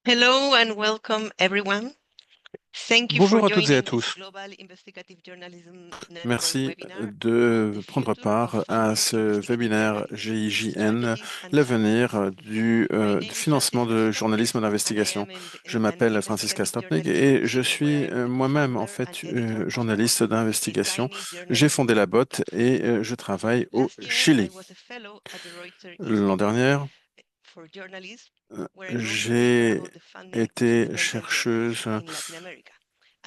Hello and welcome everyone. Thank you for Bonjour à toutes et à joining this tous. Global Investigative Journalism Network Merci webinar on de the prendre future of part à ce investigative webinaire journalism, GIJN, strategies and talents. l'avenir My du name is financement Francisca de Stopnik journalisme and I d'investigation. am Je an m'appelle Francisca investigative Stopnik journalist from et je Chile suis where the moi-même en founder and fait editor of the journaliste book, A d'investigation. Chinese J'ai Journalist fondé la Story. botte et je travaille au Last year I Chili. was a fellow at the Reuters L'an Institute dernier, for Journalism where I wrote a paper j'ai about the funding of été independent chercheuse journalism in Latin America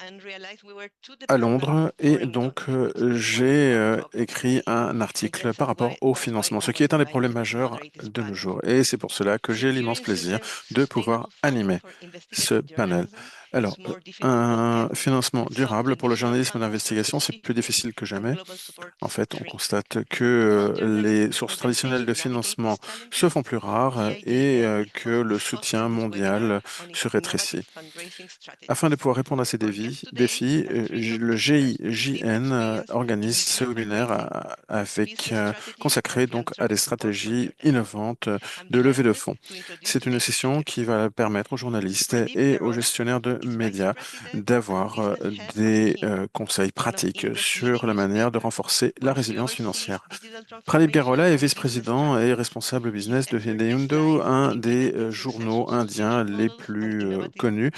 and realized we were too à dependent Londres on et foreign donc donors, which was j'ai our problem. écrit un I article guess par rapport au that's why financement, I ce qui was est un des problèmes invited to majeurs moderate this de nos panel. jours. Et c'est pour cela que j'ai l'immense Securing plaisir de pouvoir sustainable funding animer for ce investigative panel. journalism is Alors, more difficult than un ever, financement and some durable pour le traditional journalisme funding d'investigation, sources c'est plus shifted difficile que and jamais. global support En fait, on shrink. constate que les Non-journalism sources traditionnelles de organization navigate financement this se challenging. font plus rares et GIJN que le hosted soutien this webinar mondial on se rétrécit. innovative fundraising Afin de strategies. pouvoir répondre à ces Our guest today défis, are three of le experts with deep GIJN experience organise in ce grant webinaire fundraising, avec business strategies, consacré and donc à des philanthropic support for stratégies journalism. innovantes I'm de levée de delighted fonds. to introduce C'est une today's session speakers. qui va permettre aux journalistes Pradeep et aux Arora gestionnaires de is Vice médias President and d'avoir Business Head of des HIN, conseils one of pratiques India's sur leading la manière de newspaper, renforcer la where he résilience oversees financière. digital Pradip transformation Garola est and business vice-président et strategy. responsable His business de expertise Hindu, lies in un des implementing journaux successful indiens subscription les models and plus innovative connus.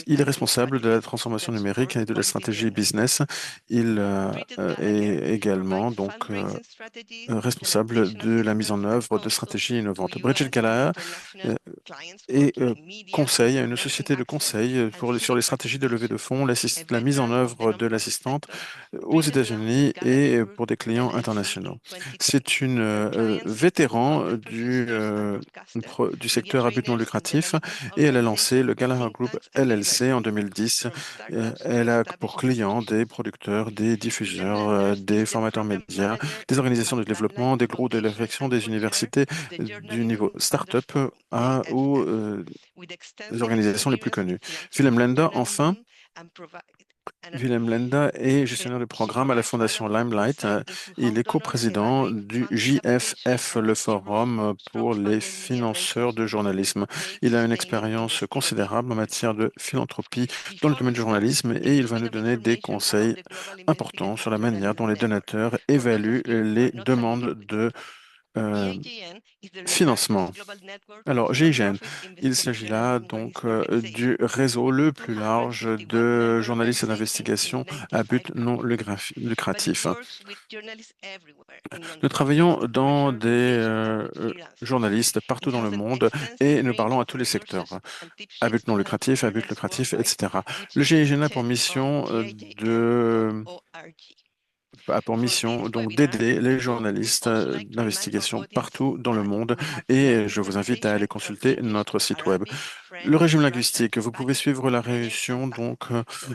Il est advertising responsable de la strategies transformation that numérique support et de la quality stratégie journalism. business. Il Bridget Gallagher est également provides donc fundraising strategies, responsable implementation de la mise assistance, en and œuvre de counsel stratégies to innovantes. Bridget US and Gallagher international euh, clients et working in media, conseille à une information société de access, conseil and sur les civic stratégies de levée participation. de fonds, A la mise en veteran of the œuvre de non-profit l'assistante sector, aux Bridget launched États-Unis Gallagher et Group pour des clients LLC internationaux. in 2010. C'est une Her clients include vétéran content producers and broadcasters, du media secteur à but non trainers, and the lucratif management et elle a lancé organization le of Gallagher think Group tanks and LLC en universities, 2010. from startups to Elle a pour established clients des institutions. producteurs, des Bridget diffuseurs, Landers des is the formateurs program médias, manager des at organisations de développement, des groupes de Foundation réflexion, and des co-chair universités of the du niveau Journalism Funders start-up Forum, aux JFF, with extensive organisations les plus experience in connues. Willem philanthropic Lenda, enfin, journalism and provide and Willem Lenda est gestionnaire de he programme à la provides Fondation valuable Limelight. insight into Il how est donors coprésident evaluate du funding application JFF, and le the key role forum pour les crowdfunding media financeurs makers de journalisme. take Il a une sustaining expérience investigative considérable en matière de philanthropie dans le Before domaine we du start, journalisme a et il little va bit nous of donner des information about conseils the Global importants sur Investigative la manière dont Journalism les Network. donateurs For those of évaluent you who les are not familiar demandes with it, de euh, EIJN is the largest financement. global network Alors, of GIGN, non-profit il investigative s'agit là journalism donc organization, du réseau le with plus large 251 de member journalistes organizations in d'investigation à 95 but non countries. But it lucratif. works with journalists everywhere in Nous non-profit, travaillons dans commercial, des niche, and with freelancers. journalistes It partout dans le has an monde et extensive nous range parlons à of tous les secteurs, resources and tip à sheets but non to help lucratif, à but journalists lucratif, worldwide, etc. which Le is GIGN a pour listed on mission gijn.org. For this donc webinar, d'aider les we'd journalistes also like to remind our d'investigation audience partout dans le that monde we have et je simultaneous vous invite à aller interpretation from consulter English notre to site web. Arabic, Le French, régime Russian, linguistique, vous pouvez Spanish, suivre la Ukrainian, and révision Basque. donc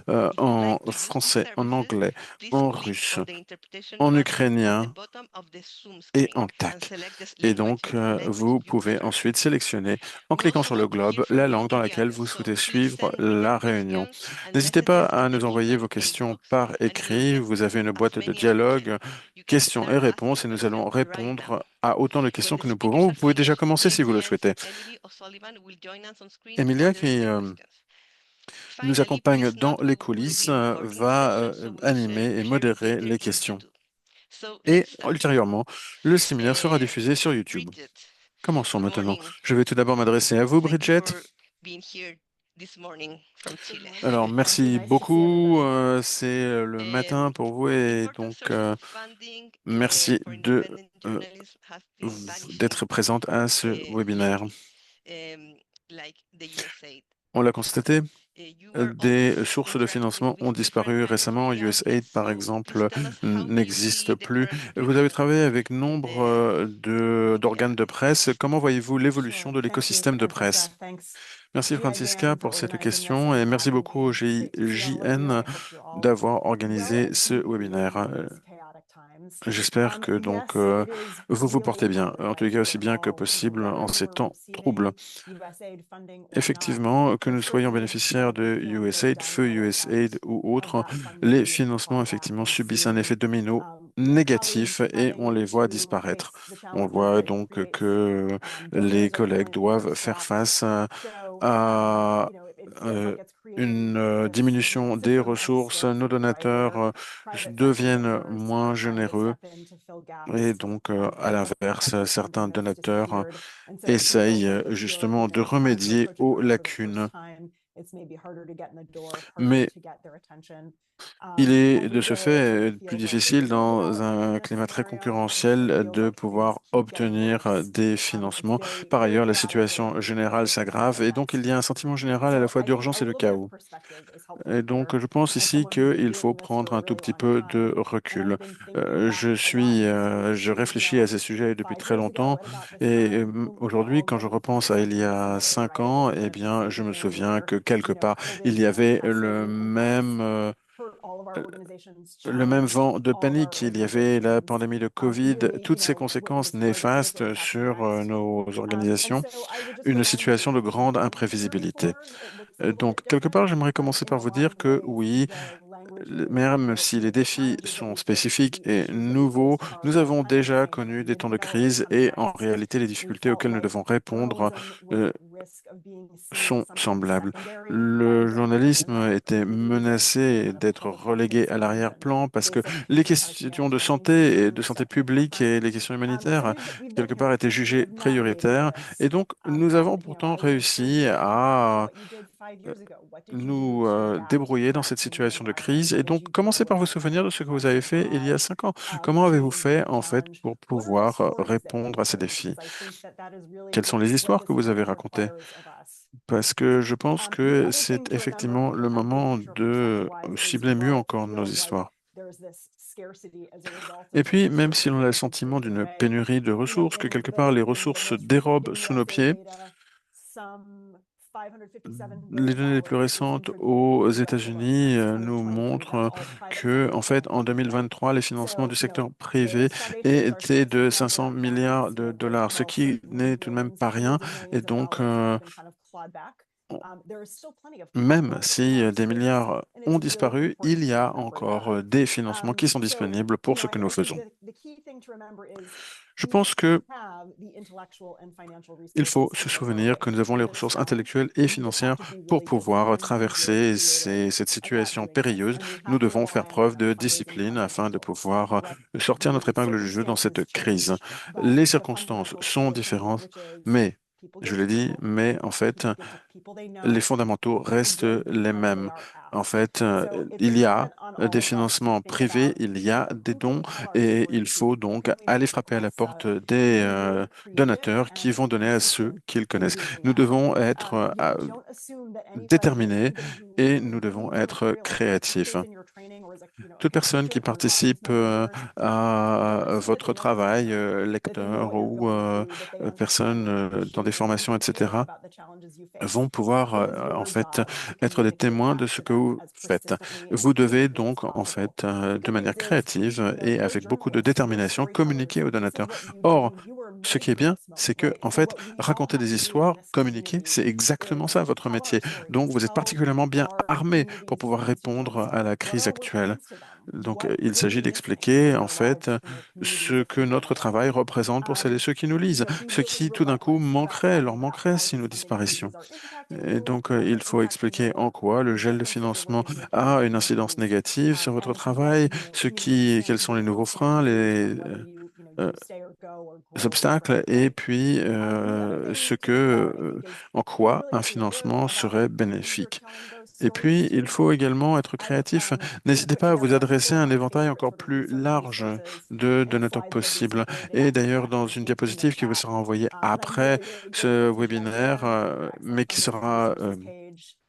So if you'd en like to use these français, en services, anglais, please en click russe, on the interpretation en button at the ukrainien bottom of the Zoom et screen en and TAC. select the Et donc, language vous you pouvez prefer. ensuite sélectionner, en We cliquant also sur le want to hear globe, from la you langue dans in the laquelle audience, vous so souhaitez please suivre send written la réunion. questions and N'hésitez pas messages à in the nous envoyer Q&A vos questions inbox, par and we'll écrit. get Vous to avez une as boîte de many as we can. dialogue, You can questions et start asking réponses, et nous questions allons right now. répondre à autant de When questions the que nous speakers pouvons. Vous are pouvez déjà finished, commencer si vous le Jane souhaitez. and Emily O'Sullivan will join us on screen to Emilia, moderate qui the questions. nous Finally, accompagne please dans note les we'll coulisses, be recording the va session, so we'll animer et share it modérer later les on questions. YouTube. So Et let's start. ultérieurement, le séminaire sera diffusé sur YouTube. Bridget, Commençons good maintenant. morning. Je vais tout d'abord m'adresser à vous, Thank you Bridget. for being here this morning from Good Chile. morning, Alors, and thank you. merci Nice to see beaucoup. everybody. C'est le matin pour vous et Important donc sources of funding merci for de independent journalism have been vanishing, d'être présente à ce webinaire. lately, like the USAID. On l'a constaté, You were des always sources de interact with financement ont different disparu kind of récemment. media USAID, outlets. par So please exemple, tell us how do you n'existe see the plus. current Vous avez development travaillé avec in nombre the d'organes media? de presse. Comment voyez-vous l'évolution Sure. de Thank you, l'écosystème de Francisca. presse? Thanks, Merci Francisca GIJN, for pour cette organizing question this et and merci having beaucoup au me. Great to see all of you, and GIJN I hope you're all d'avoir well organisé and ce keeping webinaire. in these chaotic times. J'espère que donc Yes, it is vous vous really portez bien, important, en tous les right? cas aussi We're bien que all, possible en whether ces we're temps troubles. receiving USAID funding or not, Effectivement, que there nous soyons certainly is bénéficiaires going to de be feeling the USAID, feu domino USAID effect ou of autre, that funding les being financements cut back effectivement and subissent un seeing effet domino your négatif colleagues et on having les voit to disparaître. face the On challenges voit that it donc creates. que les Donors are collègues feeling doivent faire overstrapped. face à une diminution des ressources, nos donateurs deviennent moins généreux et donc, à l'inverse, certains donateurs essayent justement de remédier aux lacunes. Mais il est de ce fait plus difficile dans un climat très concurrentiel de pouvoir obtenir des financements. Par ailleurs, la situation générale s'aggrave et donc il y a un sentiment général à la fois d'urgence et de chaos. Et donc, je pense ici qu'il faut prendre un tout petit peu de recul. Je réfléchis à ces sujets depuis très longtemps et aujourd'hui, quand je repense à il y a 5 ans, eh bien, je me souviens que quelque part, il y avait le même vent de panique. Il y avait la pandémie de Covid, toutes ces conséquences néfastes sur nos organisations, une situation de grande imprévisibilité. Donc, quelque part, j'aimerais commencer par vous dire que oui, même si les défis sont spécifiques et nouveaux, nous avons déjà connu des temps de crise et en réalité, les difficultés auxquelles nous devons répondre euh, sont semblables. Le journalisme était menacé d'être relégué à l'arrière-plan parce que les questions de santé et de santé publique et les questions humanitaires, quelque part, étaient jugées prioritaires. Et donc, nous avons pourtant réussi à nous débrouiller dans cette situation de crise. Et donc, commencez par vous souvenir de ce que vous avez fait il y a 5 ans. Comment avez-vous fait, en fait, pour pouvoir répondre à ces défis? Quelles sont les histoires que vous avez racontées? Parce que je pense que c'est effectivement le moment de cibler mieux encore nos histoires. Et puis, même si l'on a le sentiment d'une pénurie de ressources, que quelque part les ressources se dérobent sous nos pieds, les données les plus récentes aux États-Unis nous montrent que, en fait, en 2023, les financements du secteur privé étaient de 500 milliards de dollars, ce qui n'est tout de même pas rien. Et donc, même si des milliards ont disparu, il y a encore des financements qui sont disponibles pour ce que nous faisons. Je pense que il faut se souvenir que nous avons les ressources intellectuelles et financières pour pouvoir traverser cette situation périlleuse. Nous devons faire preuve de discipline afin de pouvoir sortir notre épingle du jeu dans cette crise. Les circonstances sont différentes, mais, je l'ai dit, mais en fait, les fondamentaux restent les mêmes. En fait, il y a des financements privés, il y a des dons et il faut donc aller frapper à la porte des donateurs qui vont donner à ceux qu'ils connaissent. Nous devons être déterminés et nous devons être créatifs. Toute personne qui participe à votre travail, lecteur ou personne dans des formations, etc., vont pouvoir en fait être des témoins de ce que vous faites. Vous devez donc en fait de manière créative et avec beaucoup de détermination communiquer aux donateurs. Or, ce qui est bien, c'est que en fait raconter des histoires, communiquer, c'est exactement ça votre métier. Donc vous êtes particulièrement bien armé pour pouvoir répondre à la crise actuelle. Donc il s'agit d'expliquer en fait ce que notre travail représente pour celles et ceux qui nous lisent, ce qui tout d'un coup leur manquerait si nous disparissions. Et donc, il faut expliquer en quoi le gel de financement a une incidence négative sur votre travail, quels sont les nouveaux freins, euh, les obstacles, et puis en quoi un financement serait bénéfique. Et puis, il faut également être créatif. N'hésitez pas à vous adresser à un éventail encore plus large de donateurs possibles. Et d'ailleurs, dans une diapositive qui vous sera envoyée après ce webinaire, mais qui sera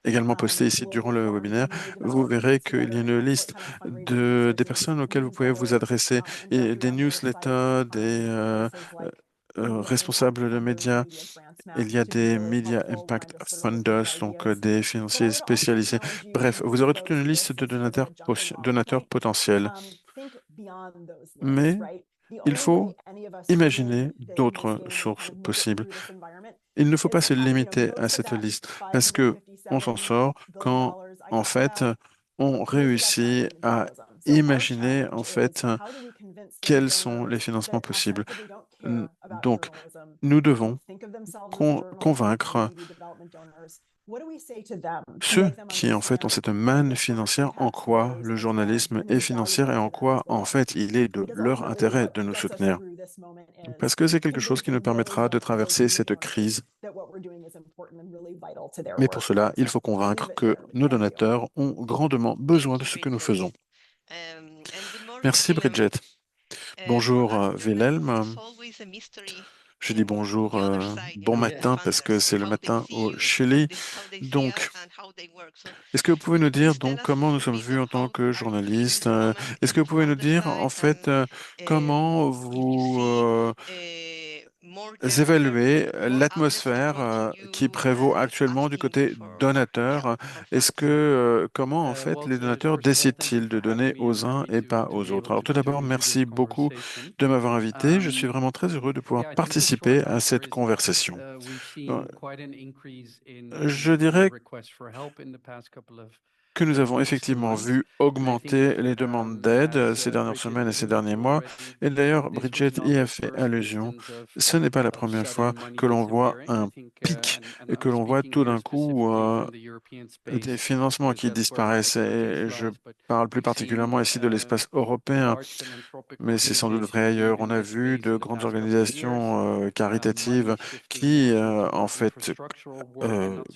également postée ici durant le webinaire, vous verrez qu'il y a une liste des personnes auxquelles vous pouvez vous adresser, et des newsletters, des responsables de médias. Il y a des Media Impact Funders, donc des financiers spécialisés. Bref, vous aurez toute une liste de donateurs potentiels. Mais il faut imaginer d'autres sources possibles. Il ne faut pas se limiter à cette liste parce que on s'en sort quand, en fait, on réussit à imaginer, en fait, quels sont les financements possibles. Donc, nous devons convaincre ceux qui, en fait, ont cette manne financière en quoi le journalisme est financier et en quoi, en fait, il est de leur intérêt de nous soutenir. Parce que c'est quelque chose qui nous permettra de traverser cette crise. Mais pour cela, il faut convaincre que nos donateurs ont grandement besoin de ce que nous faisons. And good morning, Merci, Willem. Bridget. For Bonjour, us, the Netherlands is Wilhelm. always a mystery. Je dis bonjour, The other side, bon the matin parce que funders, c'est le how they matin see au you, Chili. how they see us, Donc, and how they work. So est-ce que vous pouvez nous dire please tell donc us comment nous a sommes bit vus of en tant how que are you feeling journalistes? this moment Est-ce que vous pouvez from nous the dire en side, and fait comment if you vous see more donors évaluez more outlets l'atmosphère approaching qui you prévaut and actuellement du asking côté for help donateur? or Est-ce funds? que comment en fait les donateurs décident-ils de donner aux uns et pas aux autres? Alors tout d'abord, merci beaucoup de m'avoir invité. Je suis vraiment très heureux de pouvoir participer à cette conversation. Euh, Je dirais que nous avons effectivement vu augmenter les demandes d'aide ces dernières semaines et ces derniers mois. Et d'ailleurs, Bridget y a fait allusion. Ce n'est pas la première fois que l'on voit un pic et que l'on voit tout d'un coup des financements qui disparaissent. Et je parle plus particulièrement ici de l'espace européen, mais c'est sans doute vrai ailleurs. On a vu de grandes organisations caritatives qui, en fait,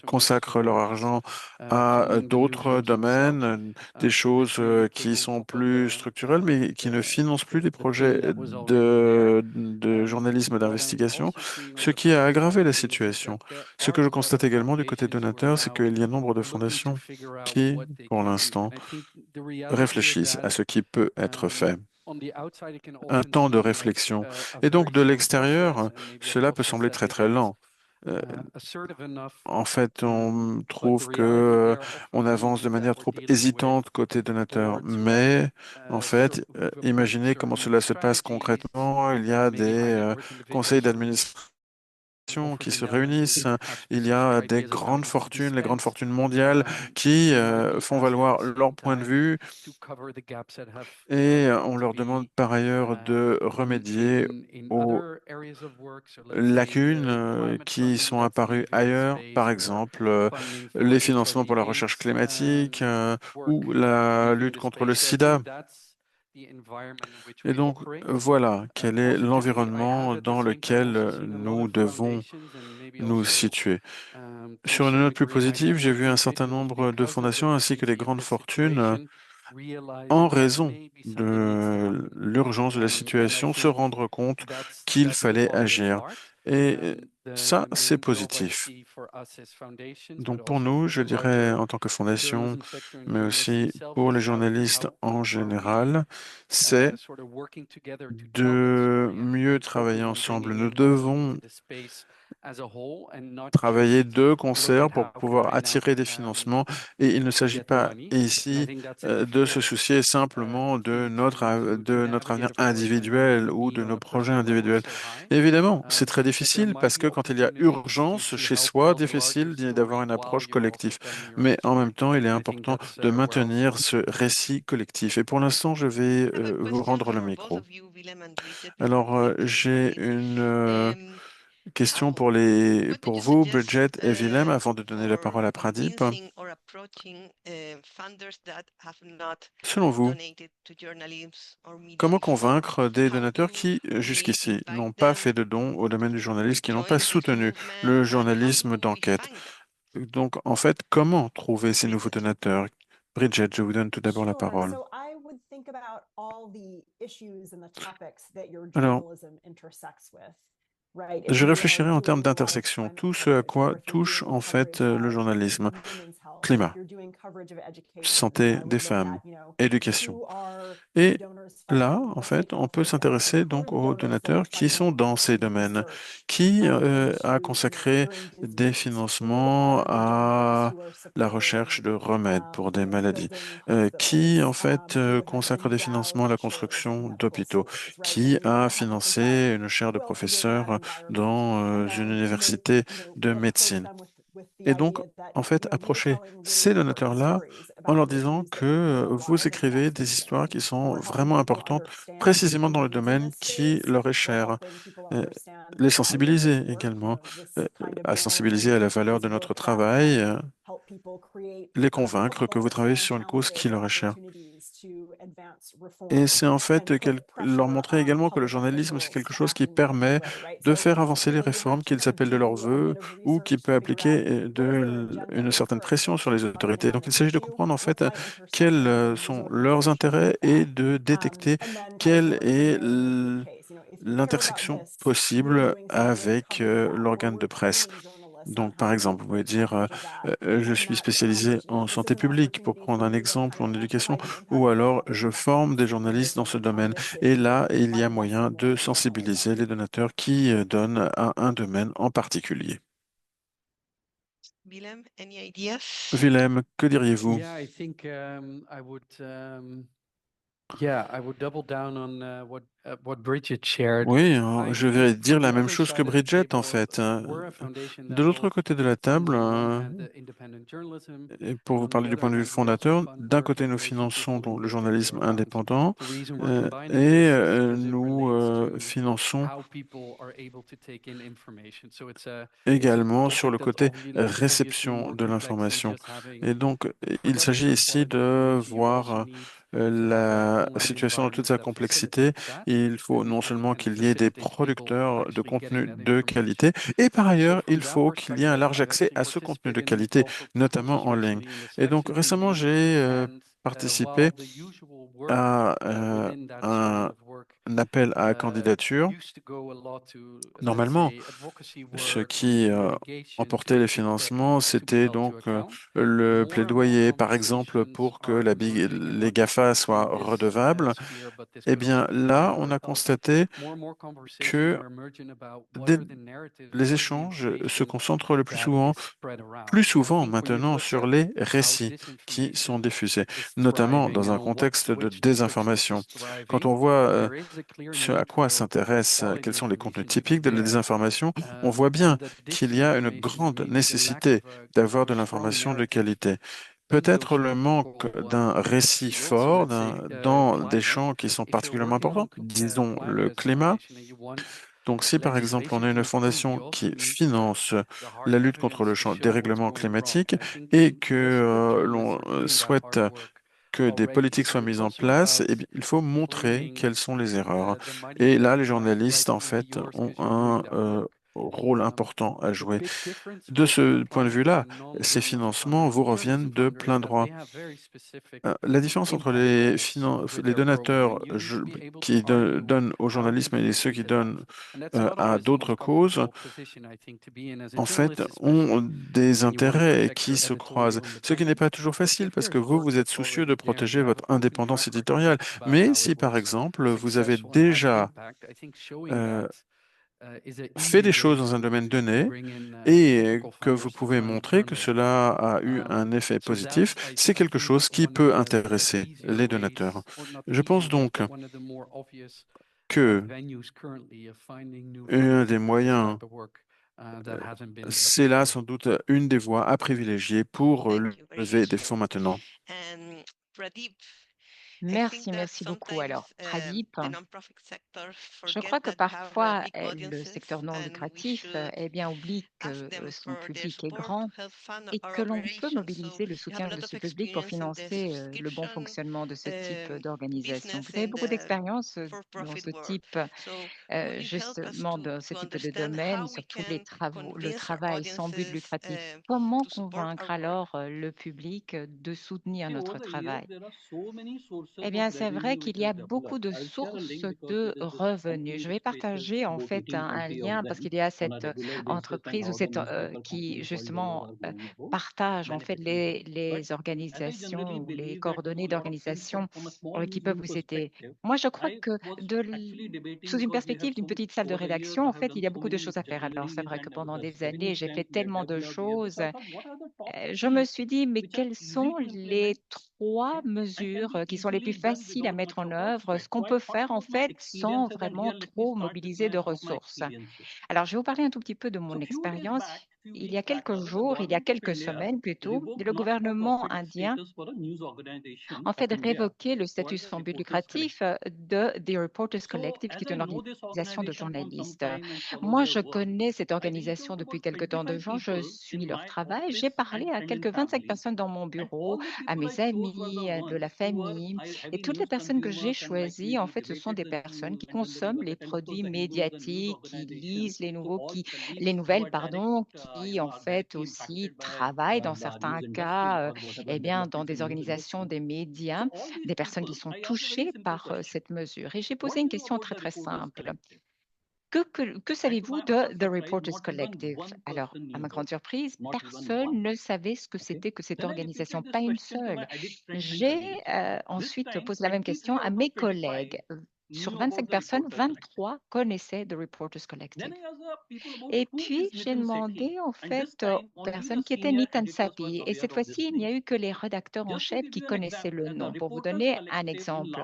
consacrent leur argent à d'autres domaines, des choses qui sont plus structurelles, mais qui ne financent plus des projets de journalisme d'investigation, ce qui a aggravé la situation. Ce que je constate également du côté donateur, c'est qu'il y a nombre de fondations qui, pour l'instant, réfléchissent à ce qui peut être fait. Un temps de réflexion. Et donc, de l'extérieur, cela peut sembler très, très lent. Euh, En fait, on trouve que on avance de manière trop hésitante côté donateur. Mais en fait, imaginez comment cela se passe concrètement. Il y a des conseils d'administration qui se réunissent. Il y a des grandes fortunes, les grandes fortunes mondiales, qui font valoir leur point de vue et on leur demande par ailleurs de remédier aux lacunes qui sont apparues ailleurs, par exemple les financements pour la recherche climatique ou la lutte contre le sida. Et donc, voilà quel est l'environnement dans lequel nous devons nous situer. Sur une note plus positive, j'ai vu un certain nombre de fondations ainsi que les grandes fortunes en raison de l'urgence de la situation, se rendre compte qu'il fallait agir. Et ça, c'est positif. Donc pour nous, je dirais en tant que fondation, mais aussi pour les journalistes en général, c'est de mieux travailler ensemble. Nous devons travailler de concert pour pouvoir attirer des financements. Et il ne s'agit pas ici de se soucier simplement de notre avenir individuel ou de nos projets individuels. Évidemment, c'est très difficile parce que quand il y a urgence chez soi, difficile d'avoir une approche collective. Mais en même temps, il est important de maintenir ce récit collectif. Et pour l'instant, je vais I have a vous question rendre le for both micro. of you, Willem and Bridget, before Alors, we get to the j'ai Q&A. une Um, question what would pour you vous, suggest Bridget et Willem, avant de donner la for parole à Pradip. convincing or approaching funders that have not Selon vous, donated to journalism or media comment before? convaincre des How donateurs to qui, maybe jusqu'ici, invite n'ont pas fait them de dons au domaine du journalisme, qui n'ont pas join this soutenu le movement, and how journalisme do we d'enquête? find them? Donc, en fait, comment trouver ces nouveaux Bridget. donateurs? Bridget, je vous donne tout d'abord la Sure. parole. So I would think about all the issues and the topics that your Alors, journalism intersects with, right? If je you are réfléchirai en termes doing a lot of d'intersection, climate tout ce à coverage, quoi or if you're touche doing en fait coverage le of journalisme. women's health, or if Climat, you're doing coverage of education, santé I des would look femmes, at, éducation. who are the Et donors là, funding en the fait, state on health peut program, or s'intéresser who are donc the aux donors that are donateurs qui sont funding dans ces domaines, research qui a into, consacré curing des disease? Who financements are the donors à who are la supporting recherche de remèdes pour des maladies, building qui en hospitals, fait who have consacre des financements à endowed la chairs in construction medical d'hôpitaux, schools, right? And qui then you a have to decide financé une chaire de who else is in that professeur environment, dans and une then université de then approach médecine. them with the Et donc, idea that en fait, we're approcher telling really ces important donateurs-là stories en leur disant que vous écrivez des histoires qui sont vraiment importantes, précisément dans le domaine qui leur est cher. Euh, les sensibiliser également, euh, à sensibiliser à la valeur de notre travail, les convaincre que vous travaillez sur une cause qui leur est chère. Et c'est en fait leur montrer également que le journalisme, c'est quelque chose qui permet de faire avancer les réformes qu'ils appellent de leur vœu ou qui peut appliquer une certaine pression sur les autorités. Donc il s'agit de comprendre en fait quels sont leurs intérêts et de détecter quelle est l'intersection possible avec l'organe de presse. Donc, par exemple, vous pouvez dire, je suis spécialisé en santé publique, pour prendre un exemple, en éducation, ou alors je forme des journalistes dans ce domaine. Et là, il y a moyen de sensibiliser les donateurs qui donnent à un domaine en particulier. Willem, any ideas? Willem, que diriez-vous? Yeah, I think yeah, I would double down on what Bridget shared. Oui, je vais dire From la the même other chose que side of the Bridget, en table, fait. we're a foundation De that l'autre both, côté de la table, on the one hand, the independent journalism, et pour and vous on the parler du other point de vue hand, we also fondateur, fund d'un work côté, in nous relation to finançons donc le political journalisme background. indépendant The reason we're combining et this is because it nous relates to finançons how people are able to take in information. So it's a également sur topic le that's côté obviously réception more de complex than l'information. just having Et donc, a il s'agit production ici part in de which you also voir need la online situation dans toute environments sa that complexité. facilitate that Il faut non seulement and qu'il y ait des facilitate people producteurs de actually getting contenu that de information. qualité, et par So ailleurs, from il that faut qu'il y ait un perspective, large I've accès actually à ce contenu de participated in qualité, multiple notamment en proposals ligne. actually in the Et donc, SAG récemment, community. j'ai And while participé the usual work à within that sort un of work appel à candidature. used to go a lot to, let's Normalement, say, advocacy ce work or qui litigation emportait les that financements, needs to be c'était held donc to account, le more and more plaidoyer, par exemple, conversations pour que are emerging and les not just GAFA soient within this redevables. sphere, but this Eh could also bien, be within là, on other a health. constaté More and more conversations que are emerging about what des- are the narratives, les what is the échanges se information concentrent le that is spread around. plus And I souvent think when you maintenant look sur at les how récits qui sont disinformation diffusés, is notamment thriving dans and un on contexte de which topics this désinformation. is Quand thriving, on voit there is a clear ce à need quoi for s'intéressent, quels quality sont les contenus information even typiques de la there. désinformation, on voit bien And that qu'il y a une disinformation grande and maybe the lack nécessité of d'avoir de a strong l'information de narrative qualité. in Peut-être those le manque critical d'un récit fields, fort let's say dans des climate. champs qui sont If you're particulièrement working on importants, disons climate le as a climat. foundation and you want Donc, si par exemple on legislation a to une improve, you fondation also qui need finance the hard la lutte contre evidence le to show what's dérèglement going wrong. climatique And I think et que because good journalists l'on are doing that souhaite hard work que des already. politiques So soient it's mises en also place, about eh bien, il faut montrer bringing quelles sont les erreurs. the money Et là, where les it journalistes, en rightfully fait, yours ont because you're doing un that work. rôle important à The jouer. big difference De with ce point de funders vue-là, and ces non-governmental financements funders vous and journalism reviennent de funders is plein that droit. they have very specific La différence entre impact goals with les their program, donateurs and you need to be able to qui argue donnent au how you journalisme et ceux fit qui into that. donnent And that's not à always the d'autres most causes, comfortable position, I think, to be in as a en fait, journalist, ont especially des when you want to intérêts protect qui your se croisent, editorial ce qui n'est pas independence. toujours facile If parce que there's vous, work vous êtes that's soucieux de already there and you protéger have a votre proven indépendance track record éditoriale. about Mais how it si, par was exemple, vous avez successful and had déjà impact, I think showing euh, that is an fait easy des choses way dans un domaine to donné bring in et typical que vous funders to pouvez fund montrer que journalism. cela a eu un effet So positif, that's, c'est I quelque think, chose qui one of peut the intéresser easier les ways, donateurs. or not Je pense easier ways, donc but one of the more obvious que venues currently of finding new un funding des for this moyens, type of work that hasn't been c'est là before. sans doute une des voies à privilégier pour Thank you very lever much. des fonds maintenant. And Pradeep, Merci beaucoup. Alors, Pradip, je crois que parfois le secteur non lucratif eh bien, oublie que son public est grand et que l'on peut mobiliser le soutien de ce public pour financer le bon fonctionnement de ce type d'organisation. Vous avez beaucoup d'expérience dans ce type, justement, dans ce type de domaine, sur tous les travaux, le travail sans but lucratif. Comment convaincre alors le public de soutenir notre travail? Eh bien, c'est vrai qu'il y a beaucoup de sources de revenus. Je vais partager en fait un lien parce qu'il y a cette entreprise ou cette qui justement partage en fait les organisations ou les coordonnées d'organisations qui peuvent vous aider. Moi, je crois que sous une perspective d'une petite salle de rédaction, en fait, il y a beaucoup de choses à faire. Alors, c'est vrai que pendant des années, j'ai fait tellement de choses. Je me suis dit, mais quelles sont les 3 mesures qui sont les plus faciles à mettre en œuvre, ce qu'on peut faire en fait sans vraiment trop mobiliser de ressources? Alors, je vais vous parler un tout petit peu de mon expérience. il y a quelques jours, il y a quelques semaines plutôt, le gouvernement indien en fait révoqué le statut sans but lucratif de The Reporters Collective, qui est une organisation de journalistes. Moi, je connais cette organisation depuis quelque temps de gens, je suis leur travail. J'ai parlé à quelques 25 personnes dans mon bureau, à mes amis, de la famille, et toutes les personnes que j'ai choisies, en fait, ce sont des personnes qui consomment les produits médiatiques, qui lisent les nouvelles, pardon, qui en fait aussi travaillent dans certains cas, eh bien, dans des organisations des médias, des personnes qui sont touchées par cette mesure. Et j'ai posé une question très, très simple. Que savez-vous de The Reporters Collective? Alors, à ma grande surprise, personne ne savait ce que c'était que cette organisation, pas une seule. J'ai ensuite posé la même question à mes collègues. Sur 25 personnes, 23 connaissaient The Reporters Collective. Et puis, j'ai demandé en fait aux personnes qui étaient Nitin Sapi. Et cette fois-ci, il n'y a eu que les rédacteurs en chef qui connaissaient le nom. Pour vous donner un exemple,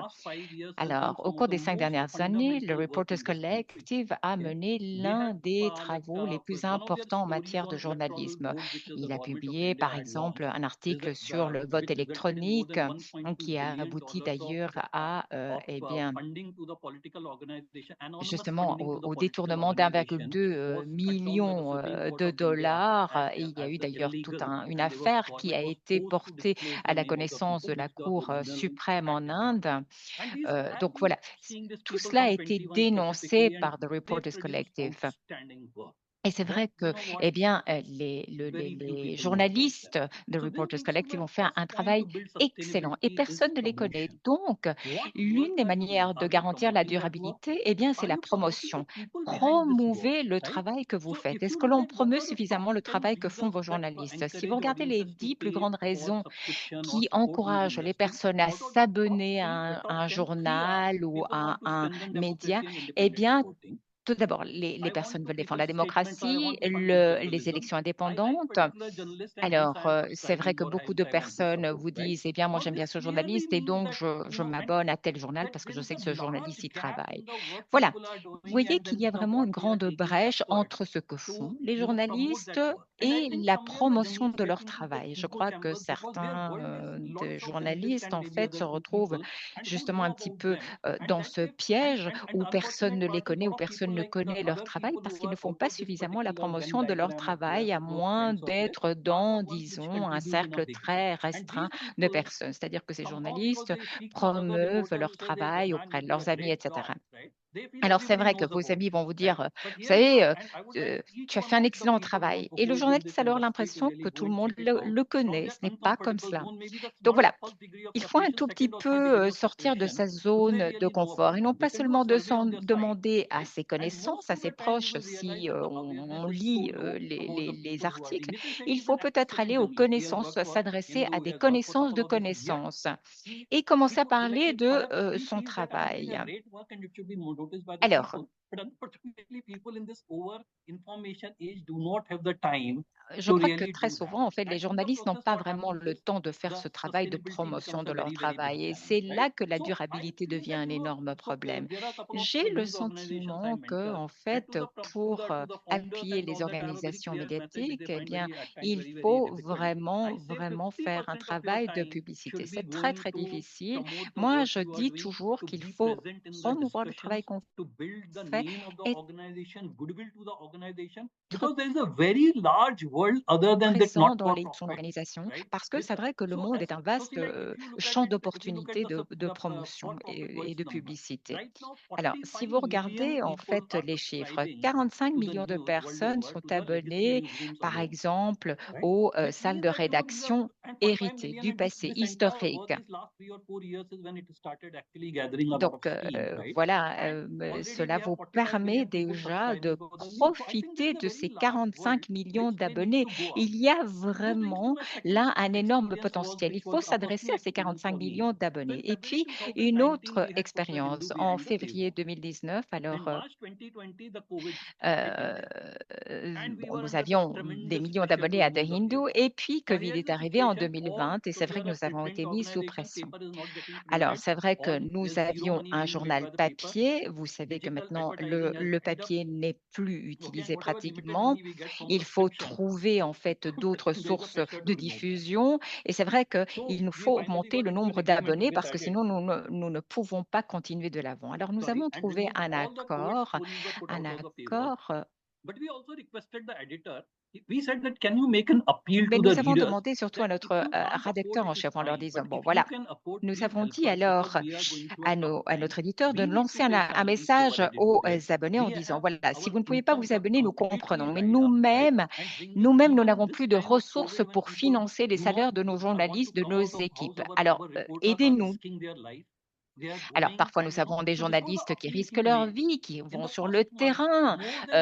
alors, au cours des 5 dernières années, le Reporters Collective a mené l'un des travaux les plus importants en matière de journalisme. Il a publié, par exemple, un article sur le vote électronique qui a abouti d'ailleurs à, eh bien, justement au détournement d'1,2 million de dollars. Et il y a eu d'ailleurs toute une affaire qui a été portée à la connaissance de la Cour suprême en Inde. Donc voilà, tout cela a été dénoncé par The Reporters Collective. Et c'est vrai que, eh bien, les journalistes de Reporters Collective ont fait un travail excellent et personne ne les connaît. Donc, l'une des manières de garantir la durabilité, eh bien, c'est la promotion. Promouvez le travail que vous faites. Est-ce que l'on promeut suffisamment le travail que font vos journalistes? Si vous regardez les 10 plus grandes raisons qui encouragent les personnes à s'abonner à un journal ou à un média, eh bien, tout d'abord, les personnes veulent défendre la démocratie, les élections indépendantes. Alors, c'est vrai que beaucoup de personnes vous disent, eh bien, moi j'aime bien ce journaliste et donc je m'abonne à tel journal parce que je sais que ce journaliste y travaille. Voilà, vous voyez qu'il y a vraiment une grande brèche entre ce que font les journalistes et la promotion de leur travail. Je crois que certains des journalistes, en fait, se retrouvent justement un petit peu dans ce piège où personne ne les connaît, où personne ne connaît leur travail parce qu'ils ne font pas suffisamment la promotion de leur travail, à moins d'être dans, disons, un cercle très restreint de personnes. C'est-à-dire que ces journalistes promeuvent leur travail auprès de leurs amis, etc. Alors, c'est vrai que vos amis vont vous dire, vous savez, tu as fait un excellent travail. Et le journaliste a alors l'impression que tout le monde le connaît. Ce n'est pas comme cela. Donc voilà, il faut un tout petit peu sortir de sa zone de confort et non pas seulement de s'en demander à ses connaissances, à ses proches, si on lit les articles. Il faut peut-être aller aux connaissances, s'adresser à des connaissances de connaissances et commencer à parler de son travail. Alors, je crois que très souvent, en fait, les journalistes n'ont pas vraiment le temps de faire ce travail de promotion de leur travail. Et c'est là que la durabilité devient un énorme problème. J'ai le sentiment que, en fait, pour appuyer les organisations médiatiques, eh bien, il faut vraiment, vraiment faire un travail de publicité. C'est très, très difficile. Moi, je dis toujours qu'il faut promouvoir le travail qu'on fait et être présent dans les organisations parce que c'est vrai que le monde est un vaste champ d'opportunités de promotion et de publicité. Alors, si vous regardez en fait les chiffres, 45 millions de personnes sont abonnées, par exemple, aux salles de rédaction héritées du passé historique. Donc, voilà, cela vous permet déjà de profiter de ces 45 millions d'abonnés. Il y a vraiment là un énorme potentiel. Il faut s'adresser à ces 45 millions d'abonnés. Et puis, une autre expérience en février 2019, alors bon, nous avions des millions d'abonnés à The Hindu et puis Covid est arrivé en 2020 et c'est vrai que nous avons été mis sous pression. Alors, c'est vrai que nous avions un journal papier. Vous savez que maintenant, le papier n'est plus utilisé pratiquement. Il faut trouver en fait d'autres sources de diffusion. Et c'est vrai qu'il nous faut augmenter le nombre d'abonnés parce que sinon, nous ne pouvons pas continuer de l'avant. Alors, nous avons trouvé un accord, un accord mais nous avons demandé surtout à notre rédacteur en chef en leur disant, bon voilà, nous avons dit alors à notre éditeur de lancer un message aux abonnés en disant, voilà, si vous ne pouvez pas vous abonner, nous comprenons, mais nous-mêmes, nous n'avons plus de ressources pour financer les salaires de nos journalistes, de nos équipes. Alors, aidez-nous. Alors, parfois, nous avons des journalistes qui risquent leur vie, qui vont sur le terrain,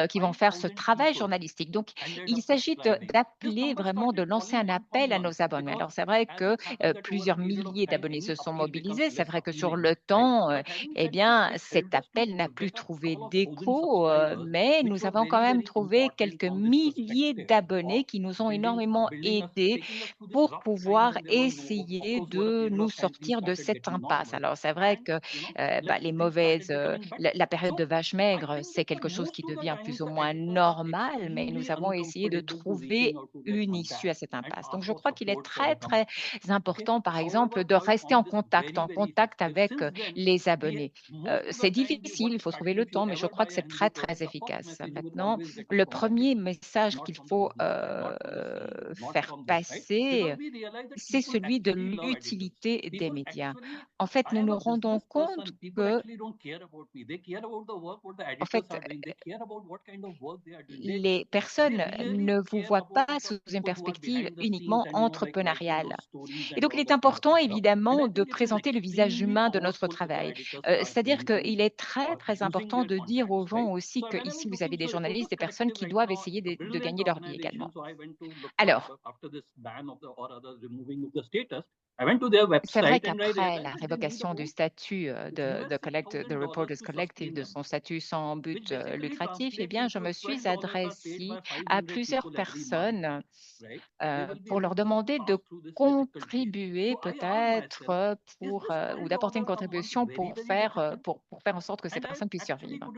qui vont faire ce travail journalistique. Donc, il s'agit d'appeler vraiment, de lancer un appel à nos abonnés. Alors, c'est vrai que plusieurs milliers d'abonnés se sont mobilisés. C'est vrai que sur le temps, eh bien, cet appel n'a plus trouvé d'écho, mais nous avons quand même trouvé quelques milliers d'abonnés qui nous ont énormément aidés pour pouvoir essayer de nous sortir de cette impasse. Alors, c'est vrai que les mauvaises, la période de vache maigre, c'est quelque chose qui devient plus ou moins normal, mais nous avons essayé de trouver une issue à cette impasse. Donc, je crois qu'il est très, très important, par exemple, de rester en contact avec les abonnés. C'est difficile, il faut trouver le temps, mais je crois que c'est très, très efficace. Maintenant, le premier message qu'il faut faire passer, c'est celui de l'utilité des médias. En fait, nous nous rendons compte que, en fait, les personnes ne vous voient pas sous une perspective uniquement entrepreneuriale. Et donc, il est important, évidemment, de présenter le visage humain de notre travail. C'est-à-dire qu'il est très, très important de dire aux gens aussi qu'ici, vous avez des journalistes, des personnes qui doivent essayer de gagner leur vie également. Alors, c'est vrai qu'après la révocation du statut de Reporters Collective, de son statut sans but lucratif, eh bien, je me suis adressée à plusieurs personnes pour leur demander de contribuer peut-être ou d'apporter une contribution pour faire en sorte que ces personnes puissent survivre.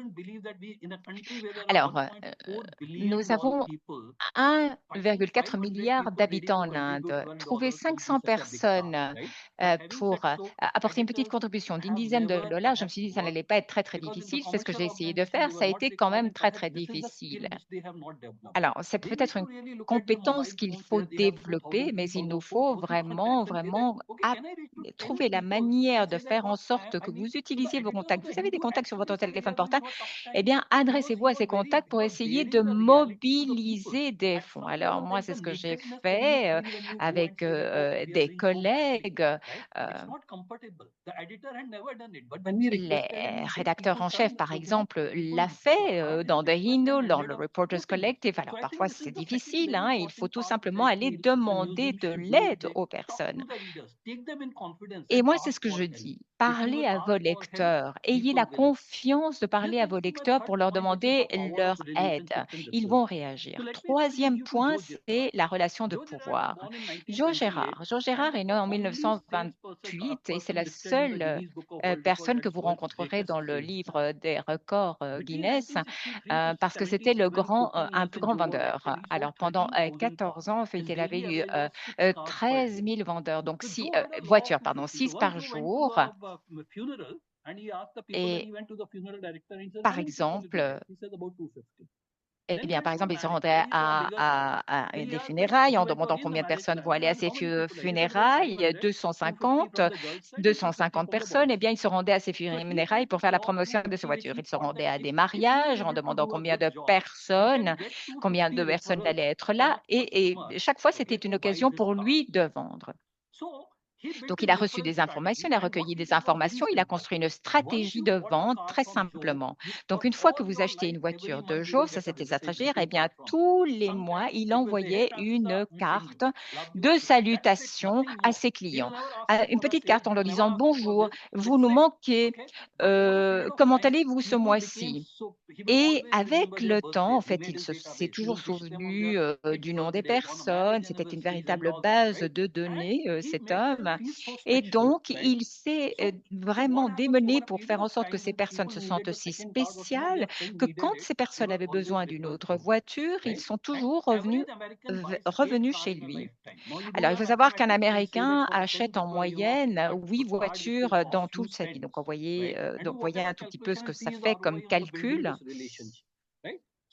Alors, nous avons 1,4 milliard d'habitants en Inde. Trouver 500 personnes pour apporter une petite contribution d'une dizaine de dollars, je me suis dit que ça n'allait pas être très, très difficile. C'est ce que j'ai essayé de faire. Ça a été quand même très, très difficile. Alors, c'est peut-être une compétence qu'il faut développer, mais il nous faut vraiment, vraiment trouver la manière de faire en sorte que vous utilisiez vos contacts. Vous avez des contacts sur votre téléphone portable, eh bien, adressez-vous à ces contacts pour essayer de mobiliser des fonds. Alors, moi, c'est ce que j'ai fait avec des collègues. Les rédacteurs en chef, par exemple, l'a fait dans The Hindu, dans le Reporters Collective. Alors, parfois, c'est difficile. Il faut tout simplement aller demander de l'aide aux personnes. Et moi, c'est ce que je dis. Parlez à vos lecteurs. Ayez la confiance de parler à vos lecteurs pour leur demander leur aide. Ils vont réagir. Troisième point, c'est la relation de pouvoir. Joe Gérard est né en 1928 et c'est la seule personne que vous rencontrerez dans le livre des records Guinness parce que c'était un plus grand vendeur. Alors, pendant 14 ans, en fait, il avait eu 13 000 vendeurs, donc 6 par jour. Et par exemple, il se rendait à des funérailles en demandant combien de personnes vont aller à ces funérailles, 250 personnes, il se rendait à ces funérailles pour faire la promotion de sa voiture. Il se rendait à des mariages en demandant combien de personnes allaient être là et chaque fois, c'était une occasion pour lui de vendre. Donc, il a reçu des informations, il a recueilli des informations, il a construit une stratégie de vente très simplement. Donc, une fois que vous achetez une voiture de jour, ça c'était sa stratégie, eh bien, tous les mois, il envoyait une carte de salutation à ses clients. Une petite carte en leur disant: «Bonjour, vous nous manquez, comment allez-vous ce mois-ci?» Et avec le temps, en fait, il s'est toujours souvenu du nom des personnes. C'était une véritable base de données, cet homme. Et donc, il s'est vraiment démené pour faire en sorte que ces personnes se sentent si spéciales que quand ces personnes avaient besoin d'une autre voiture, ils sont toujours revenus chez lui. Alors, il faut savoir qu'un Américain achète en moyenne 8 voitures dans toute sa vie. Donc, voyez un tout petit peu ce que ça fait comme calcul.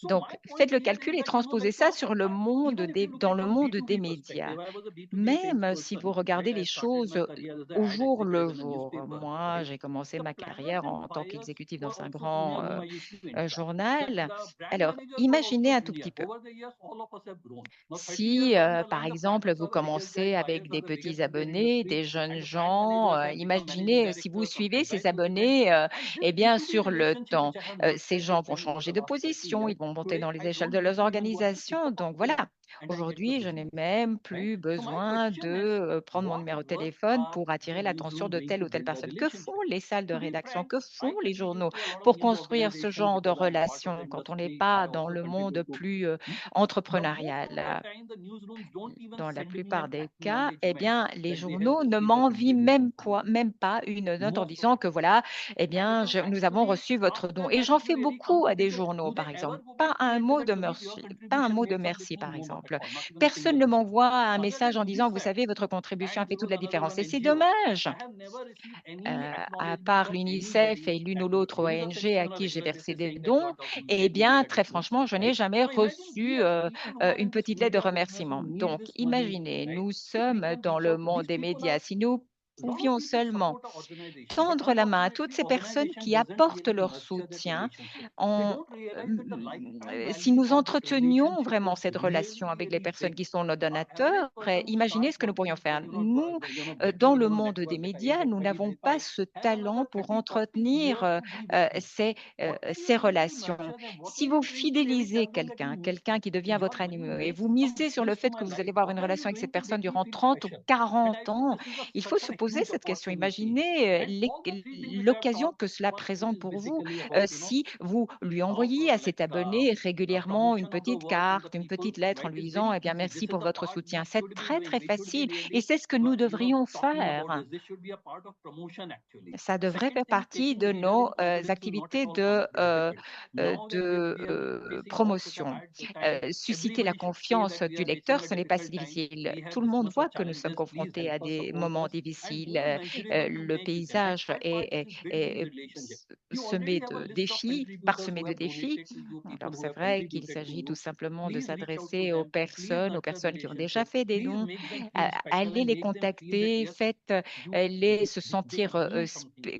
Donc, faites le calcul et transposez ça sur dans le monde des médias. Même si vous regardez les choses au jour le jour. Moi, j'ai commencé ma carrière en tant qu'exécutif dans un grand journal. Alors, imaginez un tout petit peu. Si, par exemple, vous commencez avec des petits abonnés, des jeunes gens, imaginez si vous suivez ces abonnés, eh bien, sur le temps, ces gens vont changer de position, ils vont monter dans les échelles de leurs organisations. Donc voilà, aujourd'hui, je n'ai même plus besoin de prendre mon numéro de téléphone pour attirer l'attention de telle ou telle personne. Que font les salles de rédaction? Que font les journaux pour construire ce genre de relations quand on n'est pas dans le monde plus entrepreneurial? Dans la plupart des cas, eh bien, les journaux ne m'envient même pas une note en disant que voilà, eh bien, nous avons reçu votre don. Et j'en fais beaucoup à des journaux, par exemple. Pas un mot de merci, pas un mot de merci, par exemple. Personne ne m'envoie un message en disant, vous savez, votre contribution a fait toute la différence. Et c'est dommage. À part l'UNICEF et l'une ou l'autre ONG à qui j'ai versé des dons, eh bien, très franchement, je n'ai jamais reçu une petite lettre de remerciement. Donc, imaginez, nous sommes dans le monde des médias. Si nous pouvions seulement tendre la main à toutes ces personnes qui apportent leur soutien, si nous entretenions vraiment cette relation avec les personnes qui sont nos donateurs, imaginez ce que nous pourrions faire. Nous, dans le monde des médias, nous n'avons pas ce talent pour entretenir ces relations. Si vous fidélisez quelqu'un qui devient votre ami, et vous misez sur le fait que vous allez avoir une relation avec cette personne durant 30 ou 40 ans, il faut se poser cette question. Imaginez l'occasion que cela présente pour vous si vous lui envoyez à cet abonné régulièrement une petite carte, une petite lettre en lui disant eh bien, merci pour votre soutien. C'est très, très facile et c'est ce que nous devrions faire. Ça devrait faire partie de nos activités de promotion. Susciter la confiance du lecteur, ce n'est pas si difficile. Tout le monde voit que nous sommes confrontés à des moments difficiles. Le paysage est semé de défis, parsemé de défis. Alors c'est vrai qu'il s'agit tout simplement de s'adresser aux personnes qui ont déjà fait des dons, allez les contacter, faites-les se sentir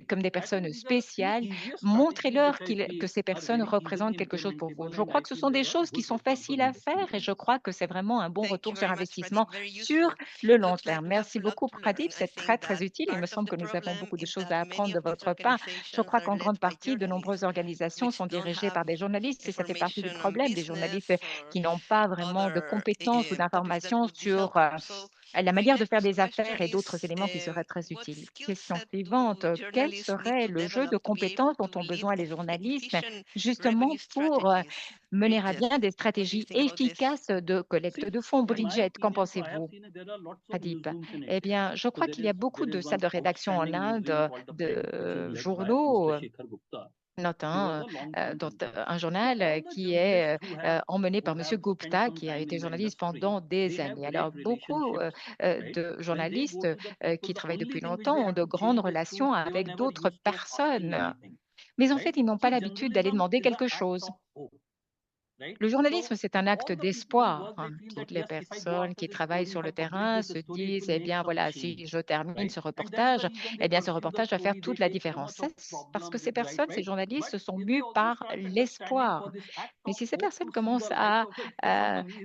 comme des personnes spéciales, montrez-leur que ces personnes représentent quelque chose pour vous. Je crois que ce sont des choses qui sont faciles à faire et je crois que c'est vraiment un bon retour sur investissement sur le long terme. Merci beaucoup, Pradip. C'est très, très utile. Il me semble que nous avons beaucoup de choses à apprendre de votre part. Je crois qu'en grande partie, de nombreuses organisations sont dirigées par des journalistes et ça fait partie du problème des journalistes qui n'ont pas vraiment de compétences ou d'informations sur la manière de faire des affaires et d'autres éléments qui seraient très utiles. Question suivante, quel serait le jeu de compétences dont ont besoin les journalistes justement pour mener à bien des stratégies efficaces de collecte de fonds? Bridget, qu'en pensez-vous? Pradip. Eh bien, je crois qu'il y a beaucoup de salles de rédaction en Inde, de journaux, notamment dont un journal qui est emmené par Monsieur Gupta, qui a été journaliste pendant des années. Alors, beaucoup de journalistes qui travaillent depuis longtemps ont de grandes relations avec d'autres personnes, mais en fait, ils n'ont pas l'habitude d'aller demander quelque chose. Le journalisme, c'est un acte d'espoir, hein. Toutes les personnes qui travaillent sur le terrain se disent, eh bien, voilà, si je termine ce reportage, eh bien, ce reportage va faire toute la différence. Parce que ces personnes, ces journalistes, sont mus par l'espoir. Mais si ces personnes commencent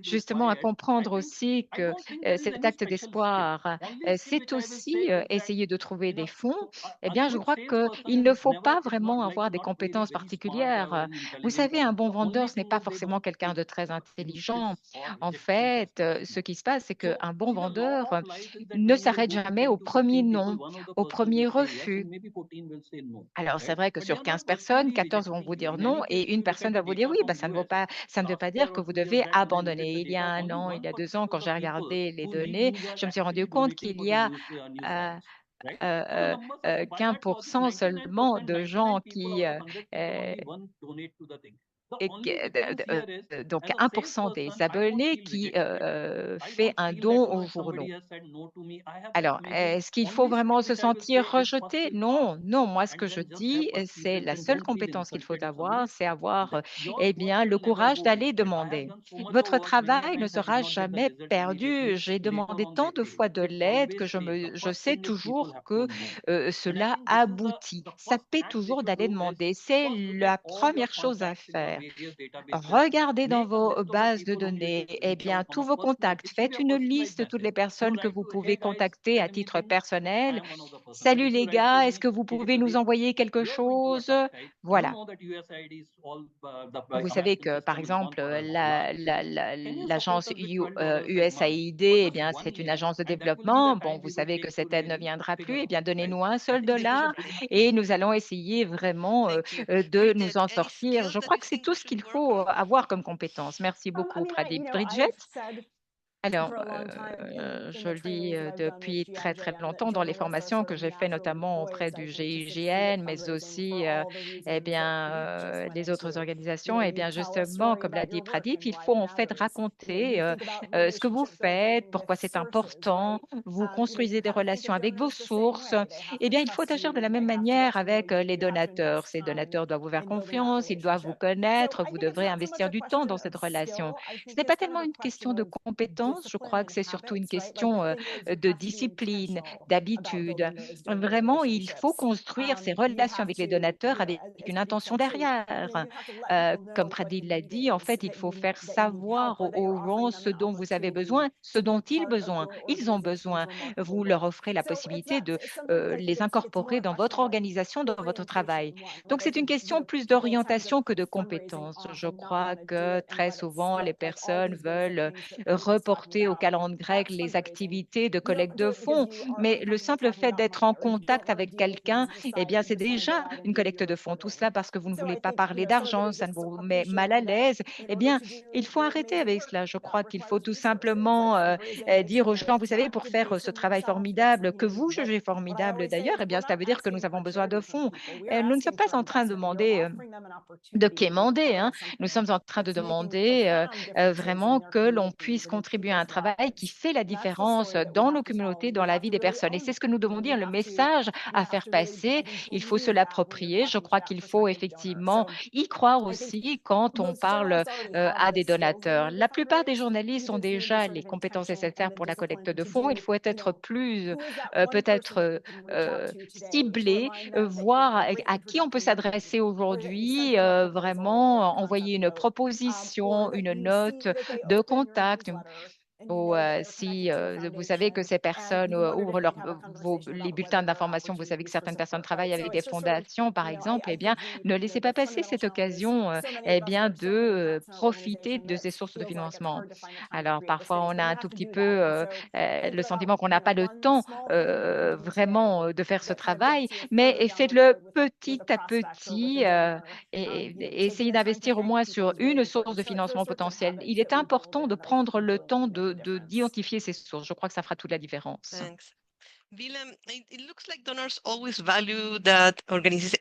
justement à comprendre aussi que cet acte d'espoir, c'est aussi essayer de trouver des fonds, eh bien, je crois qu'il ne faut pas vraiment avoir des compétences particulières. Vous savez, un bon vendeur, ce n'est pas forcément quelqu'un de très intelligent. En fait, ce qui se passe, c'est qu'un bon vendeur ne s'arrête jamais au premier non, au premier refus. Alors, c'est vrai que sur 15 personnes, 14 vont vous dire non et une personne va vous dire oui. Bah, ça ne veut pas dire que vous devez abandonner. Il y a 1 an, il y a 2 ans, quand j'ai regardé les données, je me suis rendu compte qu'il y a euh, 15% seulement de gens qui euh, donc 1% des abonnés qui fait un don aux journaux. Alors, est-ce qu'il faut vraiment se sentir rejeté? Non, non. Moi, ce que je dis, c'est la seule compétence qu'il faut avoir, c'est avoir, eh bien, le courage d'aller demander. Votre travail ne sera jamais perdu. J'ai demandé tant de fois de l'aide que je sais toujours que cela aboutit. Ça paie toujours d'aller demander. C'est la première chose à faire. Regardez dans vos bases de données, eh bien, tous vos contacts. Faites une liste de toutes les personnes que vous pouvez contacter à titre personnel. Salut les gars, est-ce que vous pouvez nous envoyer quelque chose? Voilà. Vous savez que, par exemple, l'agence USAID, eh bien, c'est une agence de développement. Bon, vous savez que cette aide ne viendra plus. Eh bien, donnez-nous un seul dollar et nous allons essayer vraiment de nous en sortir. Je crois que c'est tout ce qu'il faut avoir comme compétence. Merci beaucoup, Pradip. Bridget? Alors, je le dis depuis très, très longtemps dans les formations que j'ai fait, notamment auprès du GIGN, mais aussi eh bien, les autres organisations. Eh bien, justement, comme l'a dit Pradip, il faut en fait raconter ce que vous faites, pourquoi c'est important. Vous construisez des relations avec vos sources. Eh bien, il faut agir de la même manière avec les donateurs. Ces donateurs doivent vous faire confiance, ils doivent vous connaître, vous devrez investir du temps dans cette relation. Ce n'est pas tellement une question de compétence, je crois que c'est surtout une question de discipline, d'habitude. Vraiment, il faut construire ces relations avec les donateurs avec une intention derrière. Comme Pradil l'a dit, en fait, il faut faire savoir aux gens ce dont vous avez besoin, ce dont ils ont besoin. Vous leur offrez la possibilité de les incorporer dans votre organisation, dans votre travail. Donc, c'est une question plus d'orientation que de compétences. Je crois que très souvent, les personnes veulent reporter au calendrier grec les activités de collecte de fonds, mais le simple fait d'être en contact avec quelqu'un, eh bien, c'est déjà une collecte de fonds. Tout cela parce que vous ne voulez pas parler d'argent, ça ne vous met mal à l'aise. Eh bien, il faut arrêter avec cela. Je crois qu'il faut tout simplement dire aux gens, vous savez, pour faire ce travail formidable, que vous jugez formidable d'ailleurs, eh bien, ça veut dire que nous avons besoin de fonds. Nous ne sommes pas en train de demander de quémander, hein. Nous sommes en train de demander vraiment que l'on puisse contribuer à un travail qui fait la différence dans nos communautés, dans la vie des personnes. Et c'est ce que nous devons dire, le message à faire passer, il faut se l'approprier. Je crois qu'il faut effectivement y croire aussi quand on parle à des donateurs. La plupart des journalistes ont déjà les compétences nécessaires pour la collecte de fonds. Il faut être plus peut-être ciblé, voir à qui on peut s'adresser aujourd'hui, vraiment envoyer une proposition, une note de contact, ou si vous savez que ces personnes ouvrent les bulletins d'information, vous savez que certaines personnes travaillent avec des fondations, par exemple, eh bien, ne laissez pas passer cette occasion eh bien, de profiter de ces sources de financement. Alors, parfois, on a un tout petit peu le sentiment qu'on n'a pas le temps vraiment de faire ce travail, mais faites-le petit à petit et essayez d'investir au moins sur une source de financement potentiel. Il est important de prendre le temps d'identifier ces sources. Je crois que ça fera toute la différence. Thanks. Willem, it looks like donors always value that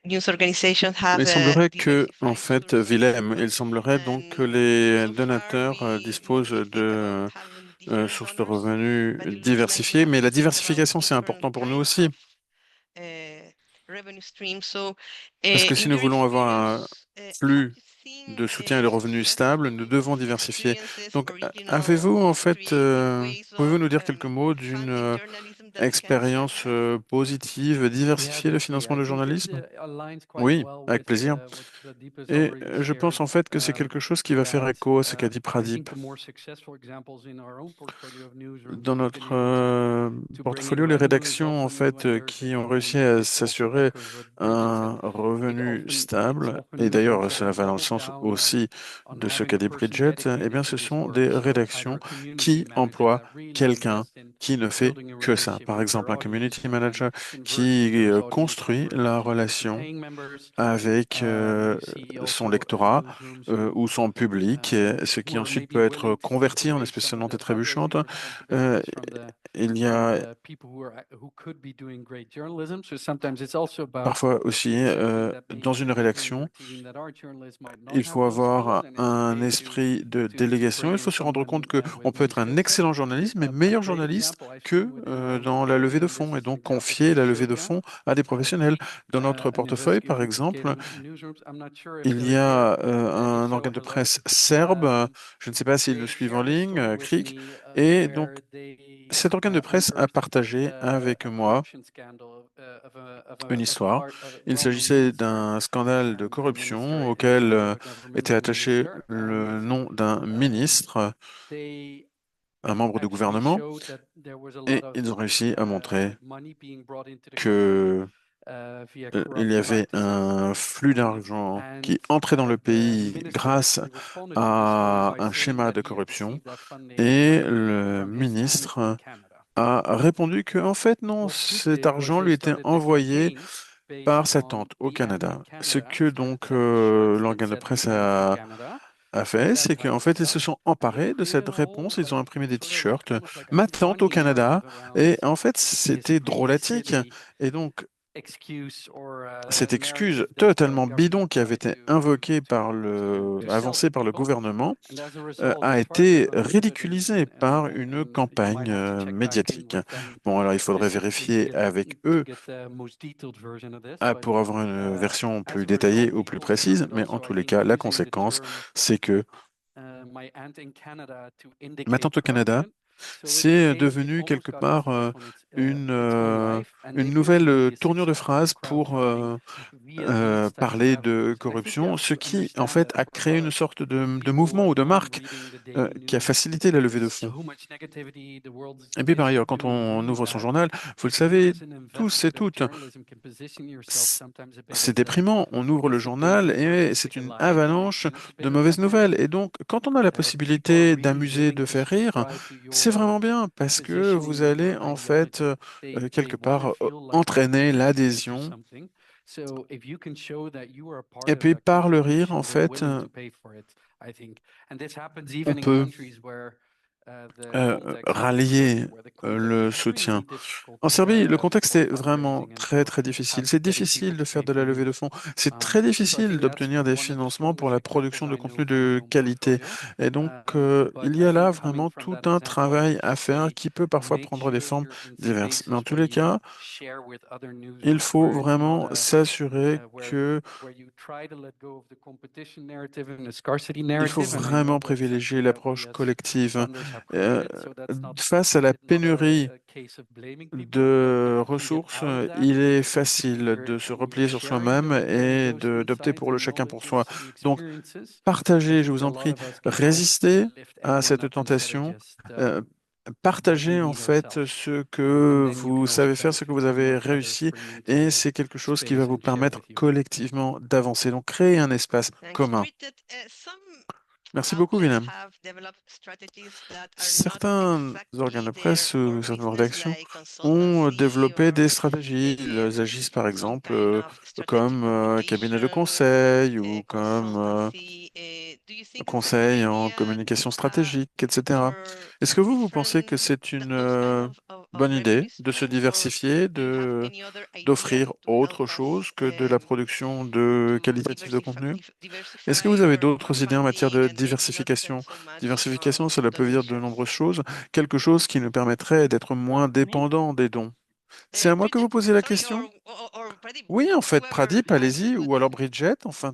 news organizations have Il semblerait que, en diversified fait, sources of Willem, il income. semblerait donc que And les so far, donateurs disposent we speak about de having different sources de donors, revenus but it looks like you diversifiées, want mais to la speak about diversification, c'est different important pour nous kinds aussi. of revenue streams. So, Parce que si in nous your voulons avoir un experience, how do flux you de soutien et de revenus stables, nous devons diversifier. Donc, avez-vous en fait, pouvez-vous nous dire quelques mots d'une expérience positive, diversifier le financement du journalisme? Oui, avec plaisir. Et je pense en fait que c'est quelque chose qui va faire écho à ce qu'a dit Pradip. Dans notre portfolio, les rédactions en fait qui ont réussi à s'assurer un revenu stable, et d'ailleurs cela va dans le sens aussi de ce qu'a dit Bridget, eh bien ce sont des rédactions qui emploient quelqu'un qui ne fait que ça. Par exemple, un community manager qui construit la relation avec son lectorat ou son public, ce qui ensuite peut être converti en espèces sonnantes et trébuchantes. Euh, il y a parfois aussi, dans une rédaction, il faut avoir un esprit de délégation. Il faut se rendre compte qu'on peut être un excellent journaliste, mais meilleur journaliste que dans la levée de fonds, et donc confier la levée de fonds à des professionnels. Dans notre portefeuille, par exemple, il y a un organe de presse serbe, je ne sais pas s'ils nous suivent en ligne, CRIC, et donc cet organe de presse a partagé avec moi une histoire. Il s'agissait d'un scandale de corruption auquel était attaché le nom d'un ministre, un membre du gouvernement, et ils ont réussi à montrer que il y avait un flux d'argent qui entrait dans le pays grâce à un schéma de corruption, et le ministre a répondu que, en fait, non, cet argent lui était envoyé par sa tante au Canada. Ce que donc l'organe de presse a fait, c'est qu'en fait, ils se sont emparés de cette réponse, ils ont imprimé des t-shirts, ma tante au Canada, et en fait, c'était drôlatique. Et donc, cette excuse totalement bidon qui avait été avancée par le gouvernement a été ridiculisée par une campagne médiatique. Bon, alors il faudrait vérifier avec eux pour avoir une version plus détaillée ou plus précise, mais en tous les cas, la conséquence, c'est que ma tante au Canada, c'est devenu quelque part une nouvelle tournure de phrase pour parler de corruption, ce qui en fait a créé une sorte de mouvement ou de marque qui a facilité la levée de fonds. Et puis par ailleurs, quand on ouvre son journal, vous le savez tous et toutes, c'est déprimant. On ouvre le journal et c'est une avalanche de mauvaises nouvelles. Et donc, quand on a la possibilité d'amuser, de faire rire, c'est vraiment bien parce que vous allez en fait quelque part entraîner l'adhésion. Et puis par le rire, en fait, on peut rallier le soutien. En Serbie, le contexte est vraiment très très difficile. C'est difficile de faire de la levée de fonds. C'est très difficile d'obtenir des financements pour la production de contenu de qualité. Et donc, il y a là vraiment tout un travail à faire qui peut parfois prendre des formes diverses. Mais en tous les cas, il faut vraiment s'assurer que il faut vraiment privilégier l'approche collective. Euh, Face à la pénurie de ressources, il est facile de se replier sur soi-même et d'opter pour le chacun pour soi. Donc, partagez, je vous en prie, résistez à cette tentation. euh, Partagez en fait ce que vous savez faire, ce que vous avez réussi, et c'est quelque chose qui va vous permettre collectivement d'avancer. Donc, créez un espace commun. Merci beaucoup, Willem. Certains organes de presse ou certaines rédactions ont développé des stratégies. Ils agissent par exemple comme cabinet de conseil ou comme conseil en communication stratégique, etc. Est-ce que vous pensez que c'est une bonne idée de se diversifier, d'offrir autre chose que de la production de qualitatif de contenu? Est-ce que vous avez d'autres idées en matière de diversification? Diversification, cela peut dire de nombreuses choses. Quelque chose qui nous permettrait d'être moins dépendant des dons. C'est à moi que vous posez la question? Oui, en fait, Pradip, allez-y, ou alors Bridget, enfin.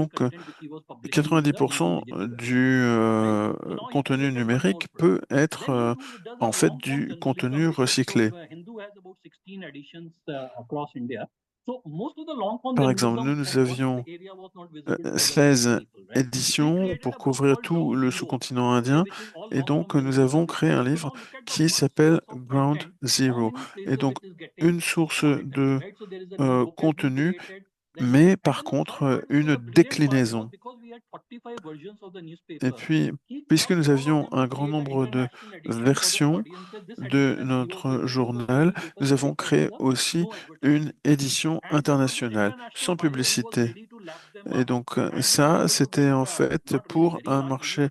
donc, 90% du contenu numérique peut être en fait du contenu recyclé. Par exemple, nous avions 16 éditions pour couvrir tout le sous-continent indien et donc nous avons créé un livre qui s'appelle Ground Zero. Et donc une source de contenu, mais par contre une déclinaison. Et puis, puisque nous avions un grand nombre de versions de notre journal, nous avons créé aussi une édition internationale, sans publicité. Et donc ça, c'était en fait pour un marché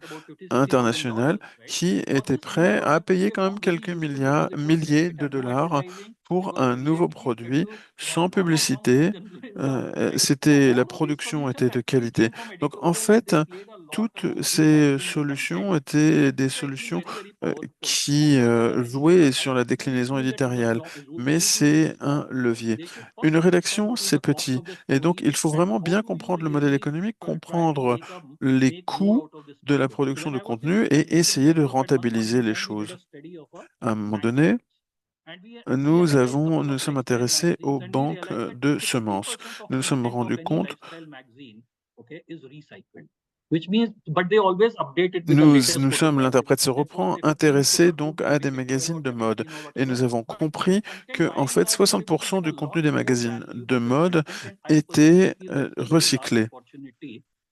international qui était prêt à payer quand même quelques milliers de dollars pour un nouveau produit sans publicité. La production était de qualité. Donc en fait, toutes ces solutions étaient des solutions qui jouaient sur la déclinaison éditoriale, mais c'est un levier. Une rédaction, c'est petit, et donc il faut vraiment bien comprendre le modèle économique, comprendre les coûts de la production de contenu et essayer de rentabiliser les choses. À un moment donné, nous sommes intéressés aux banques de semences. Nous nous sommes rendus compte, nous sommes, l'interprète se reprend, intéressés donc à des magazines de mode. Et nous avons compris que, en fait, 60% du contenu des magazines de mode était recyclé.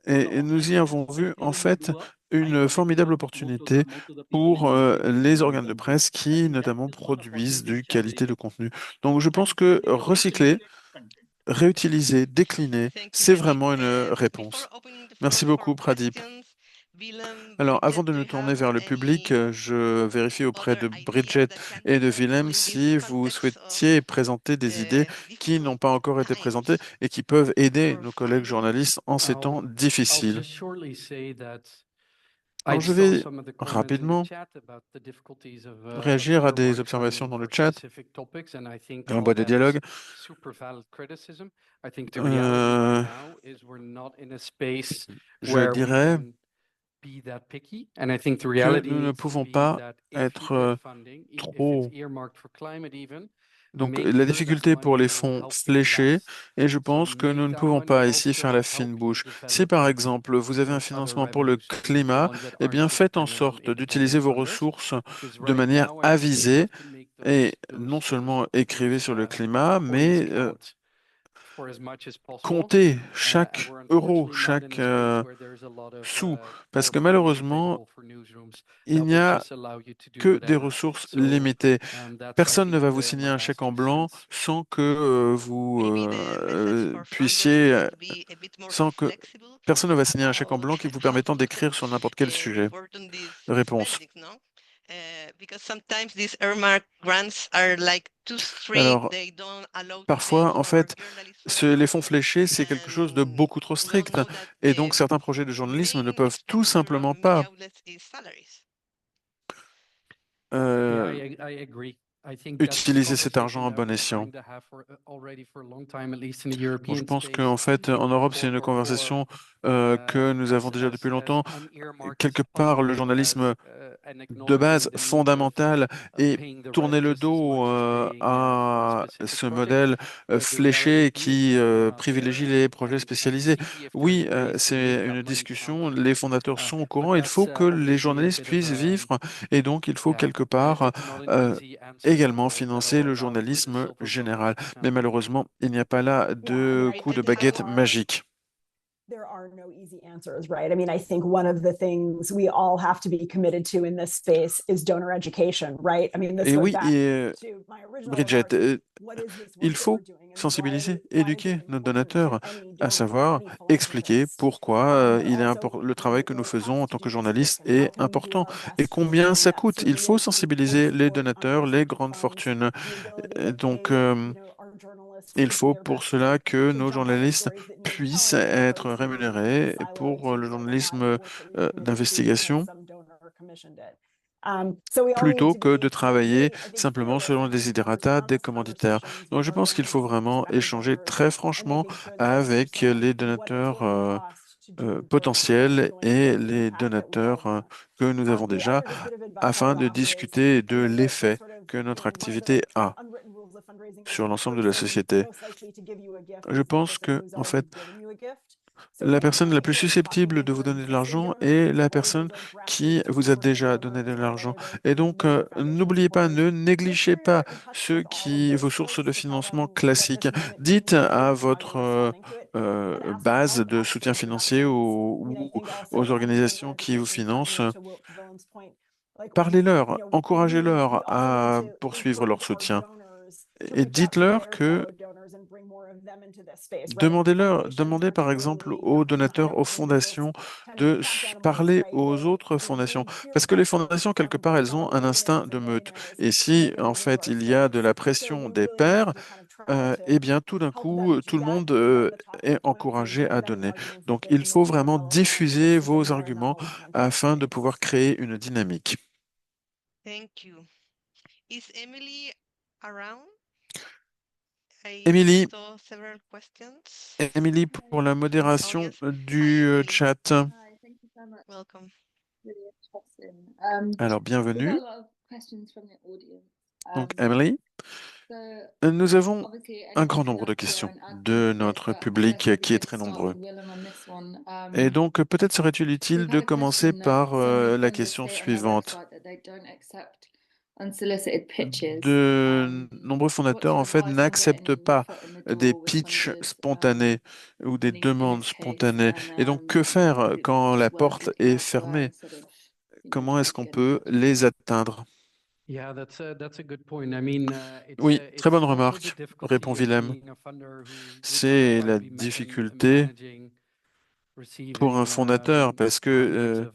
Et nous y avons vu en fait une formidable opportunité pour les organes de presse qui notamment produisent du qualité de contenu. Donc je pense que recycler, réutiliser, décliner, c'est vraiment une réponse. Merci beaucoup, Pradip. Alors, avant de nous tourner vers le public, je vérifie auprès de Bridget et de Willem si vous souhaitiez présenter des idées qui n'ont pas encore été présentées et qui peuvent aider nos collègues journalistes en ces temps difficiles. Alors, je vais rapidement réagir à des observations dans le chat, dans la boîte de dialogue. Je dirais que nous ne pouvons pas être trop... Donc, la difficulté pour les fonds fléchés, et je pense que nous ne pouvons pas ici faire la fine bouche. Si, par exemple, vous avez un financement pour le climat, eh bien, faites en sorte d'utiliser vos ressources de manière avisée et non seulement écrivez sur le climat, mais comptez chaque euro, chaque sous, parce que malheureusement, il n'y a que des ressources limitées. Personne ne va vous signer un chèque en blanc sans que sans que personne ne va signer un chèque en blanc qui vous permettant d'écrire sur n'importe quel sujet. Réponse. Alors, parfois, en fait, les fonds fléchés, c'est quelque chose de beaucoup trop strict. Et donc, certains projets de journalisme ne peuvent tout simplement pas utiliser cet argent à bon escient. Bon, je pense qu'en fait, en Europe, c'est une conversation que nous avons déjà depuis longtemps. Quelque part, le journalisme de base fondamental et tourner le dos à ce modèle fléché qui privilégie les projets spécialisés. Oui, c'est une discussion. Les fondateurs sont au courant. Il faut que les journalistes puissent vivre et donc il faut quelque part également financer le journalisme général. Mais malheureusement, il n'y a pas là de coup de baguette magique. There are no easy answers, right? I mean, I think one of the things we all have to be committed to in this space is donor education, right? I mean, this goes back to my original Bridget, il faut sensibiliser, éduquer nos donateurs, à savoir expliquer pourquoi le travail que nous faisons en tant que journalistes est important et combien ça coûte. Il faut sensibiliser les donateurs, les grandes fortunes. Donc, il faut pour cela que nos journalistes puissent être rémunérés pour le journalisme d'investigation plutôt que de travailler simplement selon les desiderata des commanditaires. Donc, je pense qu'il faut vraiment échanger très franchement avec les donateurs potentiels et les donateurs que nous avons déjà afin de discuter de l'effet que notre activité a. sur l'ensemble de la société. Je pense que, en fait, la personne la plus susceptible de vous donner de l'argent est la personne qui vous a déjà donné de l'argent. Et donc, n'oubliez pas, ne négligez pas vos sources de financement classiques. Dites à votre base de soutien financier ou aux organisations qui vous financent, parlez-leur, encouragez-leur à poursuivre leur soutien. Et dites-leur que demandez par exemple aux donateurs, aux fondations, de parler aux autres fondations. Parce que les fondations, quelque part, elles ont un instinct de meute. Et si, en fait, il y a de la pression des pairs, eh bien, tout d'un coup, tout le monde est encouragé à donner. Donc, il faut vraiment diffuser vos arguments afin de pouvoir créer une dynamique. Thank you. Is Emily around? Émilie, pour la modération du chat. Welcome. Alors, bienvenue. Donc, Emily, nous avons un grand nombre de questions de notre public qui est très nombreux. Et donc, peut-être serait-il utile de commencer par la question suivante. De nombreux fondateurs, en fait, n'acceptent pas des pitchs spontanés ou des demandes spontanées. Et donc, que faire quand la porte est fermée? Comment est-ce qu'on peut les atteindre? Oui, très bonne remarque, répond Willem. C'est la difficulté pour un fondateur parce que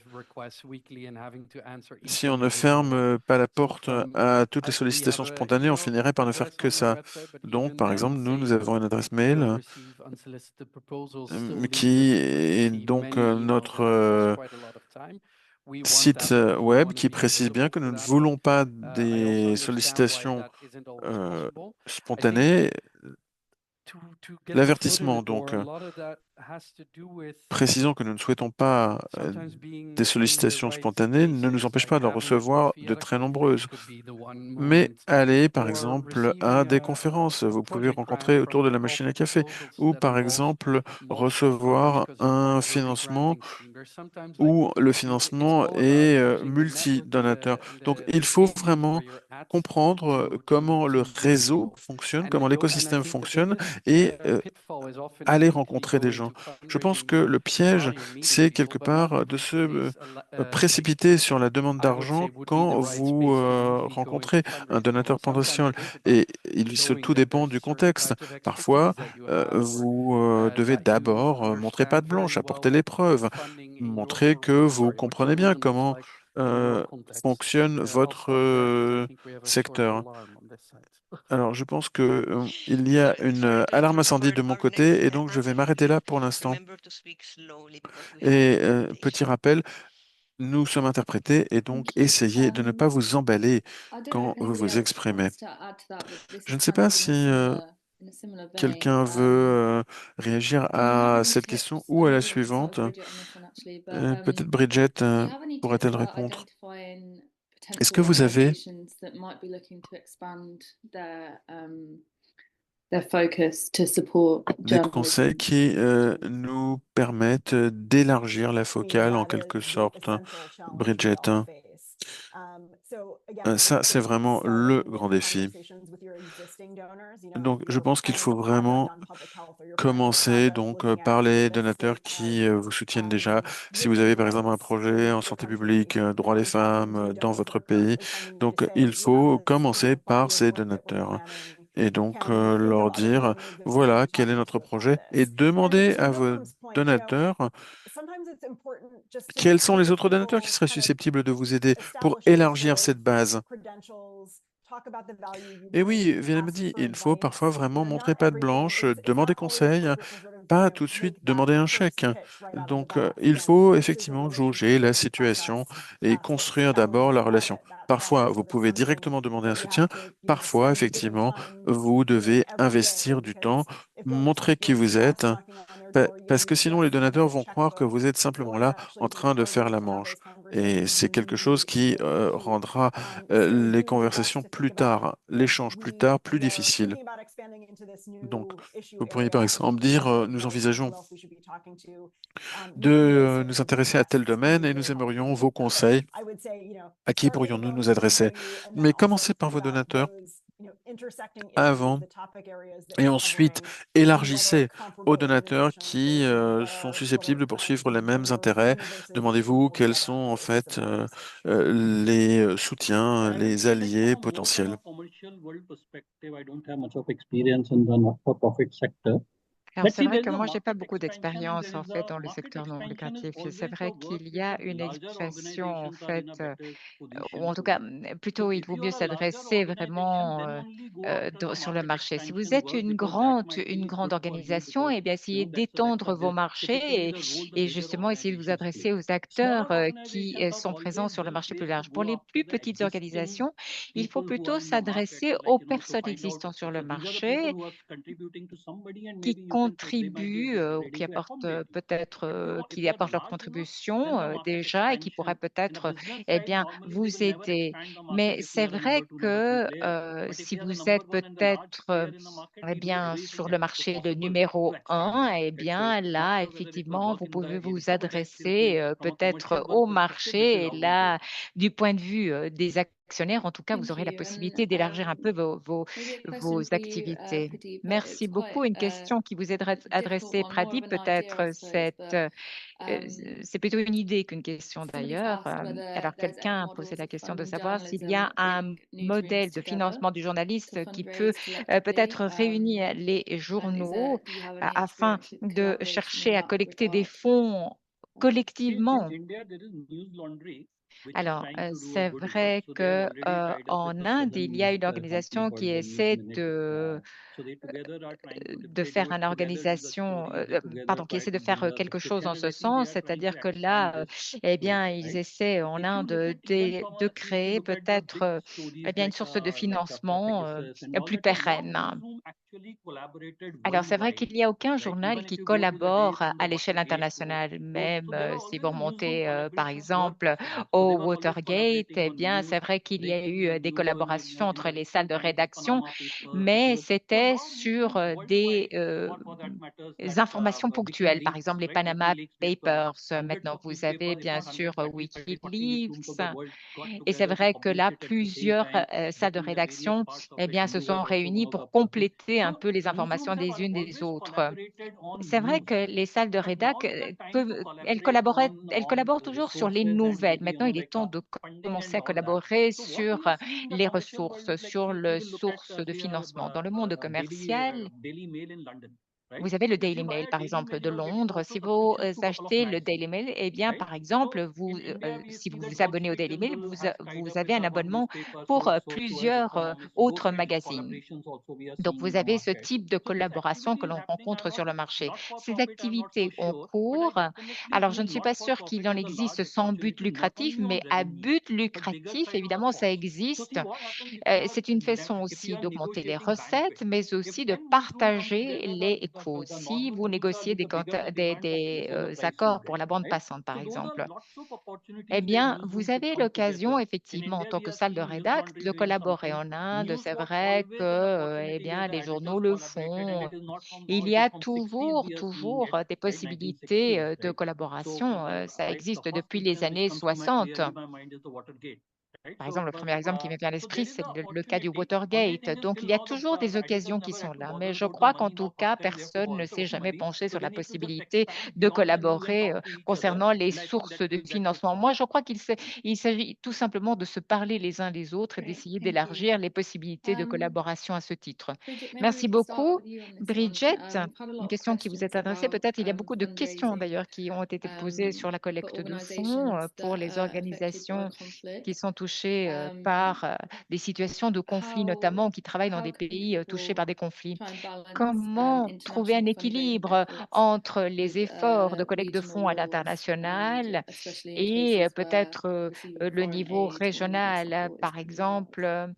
si on ne ferme pas la porte à toutes les sollicitations spontanées, on finirait par ne faire que ça. Donc, par exemple, nous avons une adresse mail qui est donc notre site web qui précise bien que nous ne voulons pas des sollicitations spontanées. L'avertissement, donc, précisant que nous ne souhaitons pas des sollicitations spontanées, ne nous empêche pas d'en recevoir de très nombreuses. Mais allez, par exemple, à des conférences. Vous pouvez rencontrer autour de la machine à café ou, par exemple, recevoir un financement où le financement est multi-donateur. Donc, il faut vraiment comprendre comment le réseau fonctionne, comment l'écosystème fonctionne et aller rencontrer des gens. Je pense que le piège, c'est quelque part de se précipiter sur la demande d'argent quand vous rencontrez un donateur potentiel. Et tout dépend du contexte. Parfois, vous devez d'abord montrer patte blanche, apporter les preuves, montrer que vous comprenez bien comment fonctionne votre secteur. Alors, je pense que il y a une alarme incendie de mon côté et donc je vais m'arrêter là pour l'instant. Et petit rappel, nous sommes interprétés et donc essayez de ne pas vous emballer quand vous vous exprimez. Je ne sais pas si quelqu'un veut réagir à cette question ou à la suivante. Peut-être Bridget pourrait-elle répondre. Est-ce que vous avez des conseils qui nous permettent d'élargir la focale en quelque sorte, Bridget? Ça, c'est vraiment le grand défi. Donc, je pense qu'il faut vraiment commencer donc par les donateurs qui vous soutiennent déjà. Si vous avez par exemple un projet en santé publique, droits des femmes dans votre pays, donc il faut commencer par ces donateurs et donc leur dire, voilà, quel est notre projet et demander à vos donateurs quels sont les autres donateurs qui seraient susceptibles de vous aider pour élargir cette base. Et oui, Willem dit, il faut parfois vraiment montrer patte blanche, demander conseil, pas tout de suite demander un chèque. Donc, il faut effectivement jauger la situation et construire d'abord la relation. Parfois, vous pouvez directement demander un soutien. Parfois, effectivement, vous devez investir du temps, montrer qui vous êtes, parce que sinon, les donateurs vont croire que vous êtes simplement là en train de faire la manche. Et c'est quelque chose qui rendra les conversations plus tard, l'échange plus tard, plus difficile. Donc, vous pourriez par exemple dire, nous envisageons de nous intéresser à tel domaine et nous aimerions vos conseils. À qui pourrions-nous nous adresser? Mais commencez par vos donateurs avant et ensuite élargissez aux donateurs qui sont susceptibles de poursuivre les mêmes intérêts. Demandez-vous quels sont en fait les soutiens, les alliés potentiels. Alors, c'est vrai que moi, j'ai pas beaucoup d'expérience en fait dans le secteur non lucratif. Et c'est vrai qu'il y a une expression en fait, ou en tout cas, plutôt, il vaut mieux s'adresser vraiment sur le marché. Si vous êtes une grande organisation, eh bien, essayez d'étendre vos marchés et justement essayez de vous adresser aux acteurs qui sont présents sur le marché plus large. Pour les plus petites organisations, il faut plutôt s'adresser aux personnes existantes sur le marché qui contribuent, ou qui apportent, peut-être, qui apportent leur contribution, déjà et qui pourraient peut-être, eh bien, vous aider. Mais c'est vrai que, si vous êtes peut-être, eh bien, sur le marché le numéro 1, eh bien, là, effectivement, vous pouvez vous adresser, peut-être au marché et là, du point de vue, des actionnaires, en tout cas, vous aurez la possibilité d'élargir un peu vos activités. Merci beaucoup. Une question qui vous est adressée, Pradip, peut-être, c'est plutôt une idée qu'une question d'ailleurs. Alors, quelqu'un a posé la question de savoir s'il y a un modèle de financement du journaliste qui peut peut-être réunir les journaux afin de chercher à collecter des fonds collectivement. Alors, c'est vrai que en Inde, il y a une organisation qui essaie de faire une organisation, pardon, qui essaie de faire quelque chose en ce sens, c'est-à-dire que là, eh bien, ils essaient en Inde de créer peut-être eh bien, une source de financement plus pérenne. Alors, c'est vrai qu'il n'y a aucun journal qui collabore à l'échelle internationale, même si vous remontez, par exemple, au Watergate, eh bien, c'est vrai qu'il y a eu des collaborations entre les salles de rédaction, mais c'était sur des informations ponctuelles, par exemple les Panama Papers. Maintenant, vous avez bien sûr Wikileaks. Et c'est vrai que là, plusieurs salles de rédaction eh bien, se sont réunies pour compléter un peu les informations des unes des autres. C'est vrai que les salles de rédac elles collaborent toujours sur les nouvelles. Maintenant, il est temps de commencer à collaborer sur les ressources, sur les sources de financement. Dans le monde commercial, vous avez le Daily Mail, par exemple, de Londres. Si vous achetez le Daily Mail, eh bien, par exemple, si vous vous abonnez au Daily Mail, vous avez un abonnement pour plusieurs autres magazines. Donc, vous avez ce type de collaboration que l'on rencontre sur le marché. Ces activités ont cours. Alors, je ne suis pas sûre qu'il en existe sans but lucratif, mais à but lucratif, évidemment, ça existe. C'est une façon aussi d'augmenter les recettes, mais aussi de partager les coûts. Si vous négociez des accords pour la bande passante, par exemple, eh bien, vous avez l'occasion, effectivement, en tant que salle de rédac, de collaborer en Inde. C'est vrai que, eh bien, les journaux le font. Il y a toujours des possibilités de collaboration. Ça existe depuis les années 60. Par exemple, le premier exemple qui me vient à l'esprit, c'est le cas du Watergate. Donc, il y a toujours des occasions qui sont là. Mais je crois qu'en tout cas, personne ne s'est jamais penché sur la possibilité de collaborer concernant les sources de financement. Moi, je crois il s'agit tout simplement de se parler les uns les autres et d'essayer d'élargir les possibilités de collaboration à ce titre. Merci beaucoup. Bridget, une question qui vous est adressée. Peut-être il y a beaucoup de questions d'ailleurs qui ont été posées sur la collecte de fonds pour les organisations qui sont touchés par des situations de conflit, notamment qui travaillent dans des pays touchés par des conflits. Comment trouver un équilibre entre les efforts de collecte de fonds à l'international et peut-être le niveau régional, par exemple,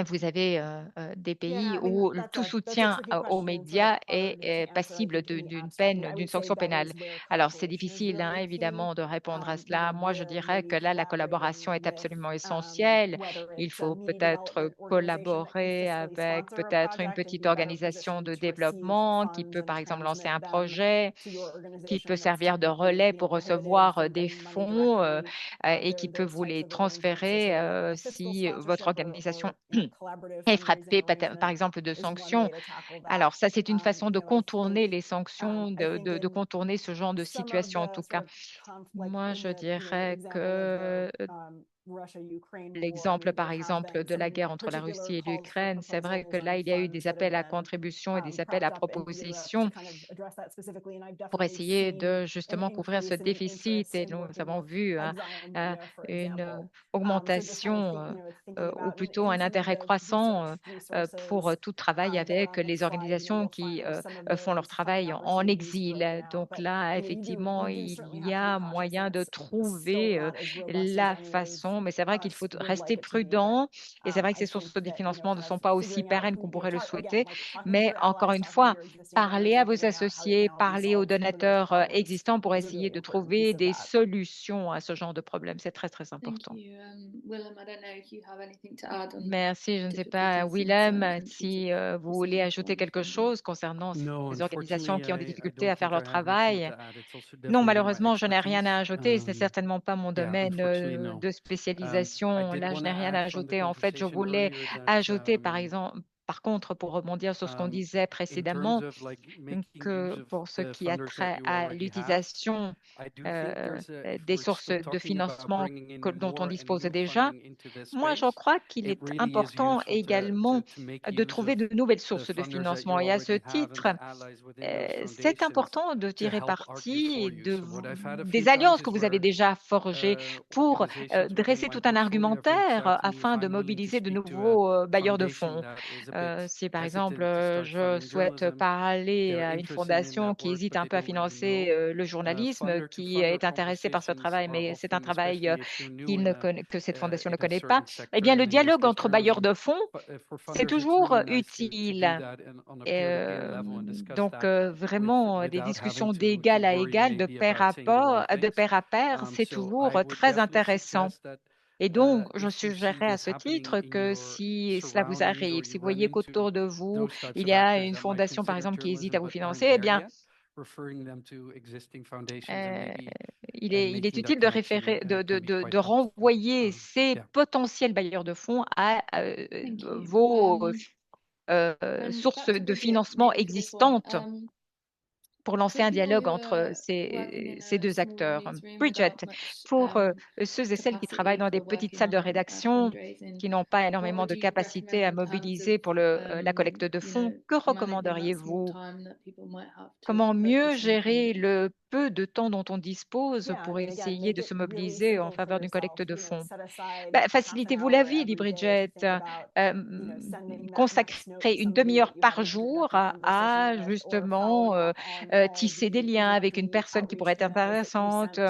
Vous avez des pays où tout soutien aux médias est passible d'une peine, d'une sanction pénale. Alors, c'est difficile, hein, évidemment, de répondre à cela. Moi, je dirais que là, la collaboration est absolument essentielle. Il faut peut-être collaborer avec peut-être une petite organisation de développement qui peut, par exemple, lancer un projet, qui peut servir de relais pour recevoir des fonds et qui peut vous les transférer si votre organisation est frappée, par exemple, de sanctions. Alors, ça, c'est une façon de contourner les sanctions, de contourner ce genre de situation, en tout cas. Moi, je dirais que l'exemple, par exemple, de la guerre entre la Russie et l'Ukraine, c'est vrai que là, il y a eu des appels à contribution et des appels à proposition pour essayer de justement couvrir ce déficit. Et nous avons vu une augmentation ou plutôt un intérêt croissant pour tout travail avec les organisations qui font leur travail en exil. Donc là, effectivement, il y a moyen de trouver la façon, mais c'est vrai qu'il faut rester prudent et c'est vrai que ces sources de financement ne sont pas aussi pérennes qu'on pourrait le souhaiter, mais encore une fois, parlez à vos associés, parlez aux donateurs existants pour essayer de trouver des solutions à ce genre de problème. C'est très, très important. Merci. Je ne sais pas, Willem, si vous voulez ajouter quelque chose concernant No, ces organisations qui ont des unfortunately, I difficultés don't à faire think I leur have anything travail. to add. It's also Non, definitely not my malheureusement, je n'ai rien à expertise. ajouter. Ce n'est certainement pas mon Yeah, domaine unfortunately, no. de I spécialisation. did Là, je want to n'ai rien à add from the ajouter. En fait, je conversation voulais earlier that, ajouter, par exemple, par contre, pour rebondir sur ce qu'on disait in terms précédemment, of like making que use of pour ce the qui a funders that trait you à already have, l'utilisation I do think there's a, if des sources we're de talking about financement bringing in dont on more and dispose new déjà, funding into this moi, je space, crois qu'il it est really is important useful également to make de use trouver of de nouvelles the sources de funders that financement. you Et à ce already have and titre, the allies within those c'est foundations important de to tirer help argue for parti you. So what I've had a few des times alliances que is vous avez where déjà forgées pour organizations within dresser my tout un portfolio have reached argumentaire out to me if afin de I'm willing to mobiliser de speak to a nouveaux bailleurs de foundation fonds. that is a bit Si par exemple, hesitant to start je funding souhaite journalism. parler They're à une interested in fondation that qui work, hésite but un they peu à don't really financer know. le journalisme, Funder to qui funder est intéressé par ce conversations travail, are mais c'est un often, travail especially if you're new in a que cette fondation ne connaît pas, certain eh sector, bien, le and in this dialogue case entre bailleurs journalism, de fonds, for c'est funders, it's toujours really nice to do utile. that on a peer-to-peer level and discuss Donc, that vraiment, des without having discussions to d'égal à worry égal, maybe about saying the wrong de things. pair à pair, c'est So I toujours would très definitely intéressant. suggest that Et donc, je if you see suggérerais à this ce happening titre in que your si cela vous surroundings or arrive, si you vous run voyez into qu'autour de vous, those types il of y a actors une that might fondation, par consider exemple, qui hésite journalism à vous but financer, aren't eh there bien, yet, referring them to existing foundations and euh, maybe il est making that utile de connection can be quite de helpful. renvoyer ces Yeah. potentiels bailleurs de fonds à Thank you. vos And sources back to de Bridget, financement maybe for this one. existantes pour lancer For un people dialogue who entre are working in ces a deux smaller acteurs. newsroom Bridget, without much pour ceux et celles qui travaillent capacity dans des for petites working salles de on rédaction, fundraising, qui n'ont pas what énormément would de you capacité recommend à in terms mobiliser of pour la collecte de fonds, que managing that small recommanderiez-vous? time that people might have to Comment mieux focus on gérer funding? le peu de temps dont on dispose pour essayer de se mobiliser en faveur d'une collecte de fonds? Facilitez-vous la vie, dit Bridget. Consacrez une demi-heure par jour à justement tisser des liens avec une personne qui pourrait être intéressante.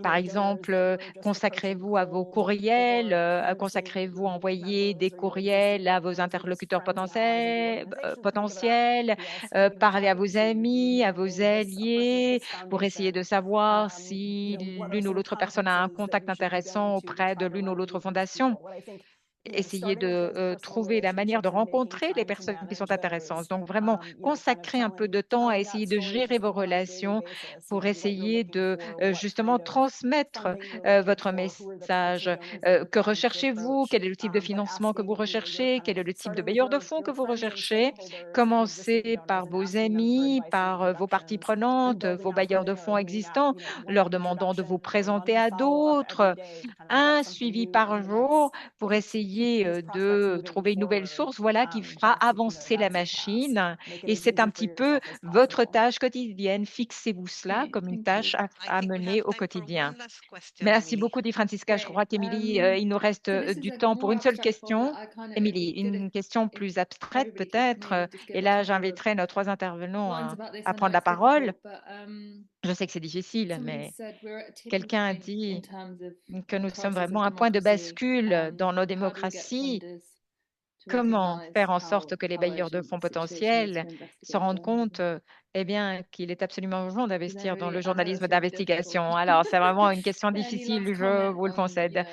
Par exemple, consacrez-vous à vos courriels, consacrez-vous à envoyer des courriels à vos interlocuteurs potentiels, parlez à vos amis, à vos alliés, pour essayer de savoir si l'une ou l'autre personne a un contact intéressant auprès de l'une ou l'autre fondation. Essayer de trouver la manière de rencontrer les personnes qui sont intéressantes. Donc, vraiment, consacrer un peu de temps à essayer de gérer vos relations pour essayer de justement transmettre votre message. Que recherchez-vous? Quel est le type de financement que vous recherchez? Quel est le type de bailleur de fonds que vous recherchez? Commencez par vos amis, par vos parties prenantes, vos bailleurs de fonds existants, leur demandant de vous présenter à d'autres. Un suivi par jour pour essayer de trouver une nouvelle source, voilà, qui fera avancer la machine. Et c'est un petit peu votre tâche quotidienne. Fixez-vous cela comme une tâche à mener au quotidien. Merci beaucoup, dit Francisca. Je crois qu'Émilie, il nous reste du temps pour une seule question. Émilie, une question plus abstraite peut-être. Et là, j'inviterai nos trois intervenants à prendre la parole. Je sais que c'est difficile, mais quelqu'un a dit que nous sommes vraiment à un point de bascule dans nos démocraties comment faire en sorte que les bailleurs de fonds potentiels se rendent compte eh bien, qu'il est absolument urgent d'investir dans le journalisme d'investigation. Alors, c'est vraiment une question difficile, je vous le concède.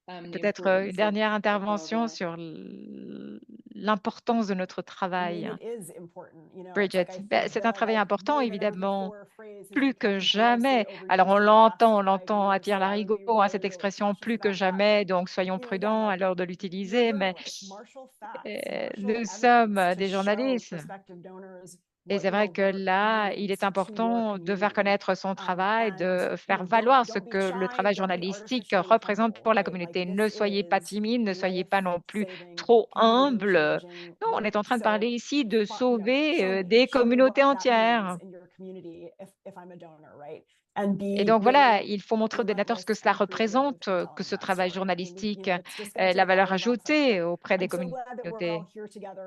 Peut-être une dernière intervention sur l'importance de notre travail. Bridget, c'est un travail important, évidemment, plus que jamais. Alors, on l'entend à tire-larigot, hein, cette expression, plus que jamais, donc soyons prudents à l'heure de l'utiliser, mais nous sommes des journalistes. Et c'est vrai que là, il est important de faire connaître son travail, de faire valoir ce que le travail journalistique représente pour la communauté. Ne soyez pas timide, ne soyez pas non plus trop humble. Non, on est en train de parler ici de sauver des communautés entières. Et donc voilà, il faut montrer aux donateurs ce que cela représente, que ce travail journalistique, la valeur ajoutée auprès des communautés.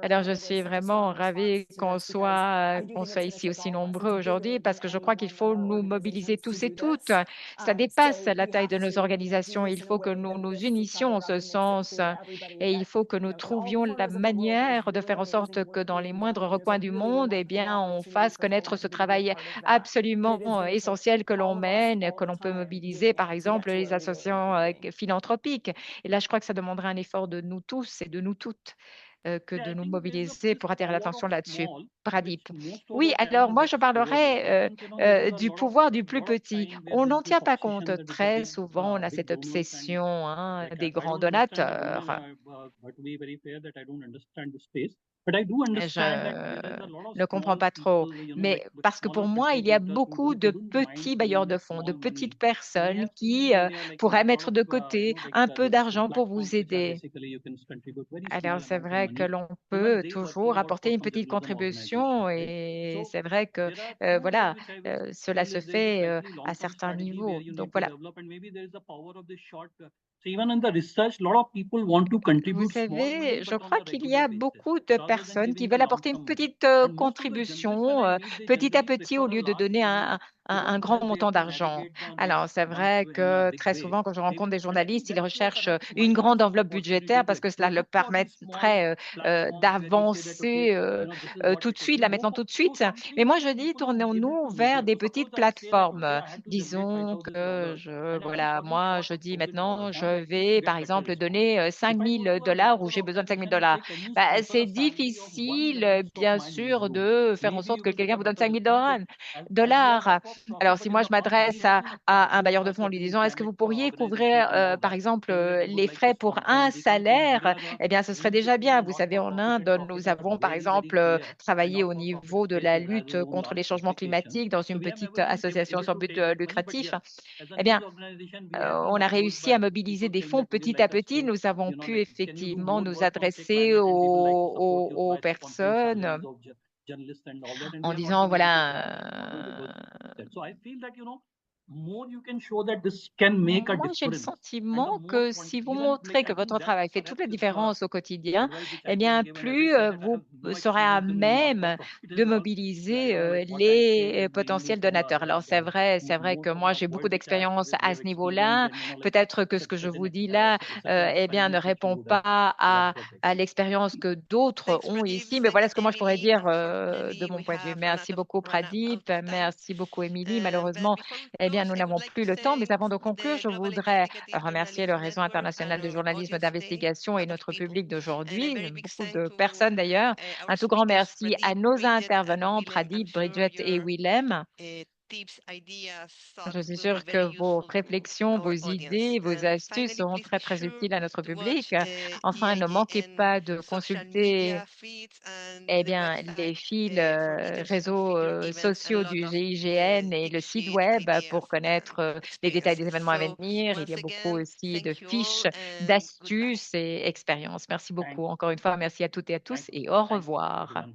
Alors, je suis vraiment ravie qu'on soit ici aussi nombreux aujourd'hui parce que je crois qu'il faut nous mobiliser tous et toutes. Ça dépasse la taille de nos organisations. Il faut que nous nous unissions en ce sens et il faut que nous trouvions la manière de faire en sorte que dans les moindres recoins du monde, eh bien, on fasse connaître ce travail absolument essentiel que l'on mène, que l'on peut mobiliser, par exemple, les associations philanthropiques. Et là, je crois que ça demanderait un effort de nous tous et de nous toutes que de nous mobiliser pour attirer l'attention là-dessus. Pradip. Oui, alors moi, je parlerai du pouvoir du plus petit. On n'en tient pas compte. Très souvent, on a cette obsession hein, des grands donateurs. Je ne comprends pas trop, mais parce que pour moi, il y a beaucoup de petits bailleurs de fonds, de petites personnes qui pourraient mettre de côté un peu d'argent pour vous aider. Alors, c'est vrai que l'on peut toujours apporter une petite contribution et c'est vrai que voilà, cela se fait à certains niveaux. Donc voilà. Vous savez, je crois qu'il y a beaucoup de personnes qui veulent apporter une petite contribution petit à petit au lieu de donner un grand montant d'argent. Alors, c'est vrai que très souvent, quand je rencontre des journalistes, ils recherchent une grande enveloppe budgétaire parce que cela leur permettrait d'avancer tout de suite, là maintenant tout de suite. Mais moi, je dis, tournons-nous vers des petites plateformes. Disons que voilà, moi, je dis maintenant, je vais, par exemple, donner 5 000 dollars ou j'ai besoin de 5 000 dollars. Bah, c'est difficile, bien sûr, de faire en sorte que quelqu'un vous donne 5 000 dollars. Alors, si moi, je m'adresse à un bailleur de fonds en lui disant, est-ce que vous pourriez couvrir, par exemple, les frais pour un salaire? Eh bien, ce serait déjà bien. Vous savez, en Inde, nous avons, par exemple, travaillé au niveau de la lutte contre les changements climatiques dans une petite association sans but lucratif. Eh bien, on a réussi à mobiliser des fonds petit à petit. Nous avons pu effectivement nous adresser aux personnes en disant, voilà, moi, j'ai le sentiment que si vous montrez que votre travail fait toute la différence au quotidien, eh bien, plus vous serez à même de mobiliser les potentiels donateurs. Alors, c'est vrai que moi, j'ai beaucoup d'expérience à ce niveau-là. Peut-être que ce que je vous dis là, eh bien, ne répond pas à l'expérience que d'autres ont ici. Mais voilà ce que moi, je pourrais dire de mon point de vue. Merci beaucoup, Pradip. Merci beaucoup, Émilie. Malheureusement, eh bien, nous n'avons plus le temps, mais avant de conclure, je voudrais remercier le Réseau international de journalisme d'investigation et notre public d'aujourd'hui, beaucoup de personnes d'ailleurs. Un tout grand merci à nos intervenants, Pradip, Bridget et Willem. Je suis sûre que vos réflexions, vos idées, vos astuces seront très, très utiles à notre public. Enfin, ne manquez pas de consulter eh bien, les fils réseaux sociaux du GIGN et le site web pour connaître les détails des événements à venir. Il y a beaucoup aussi de fiches, d'astuces et expériences. Merci beaucoup. Encore une fois, merci à toutes et à tous et au revoir.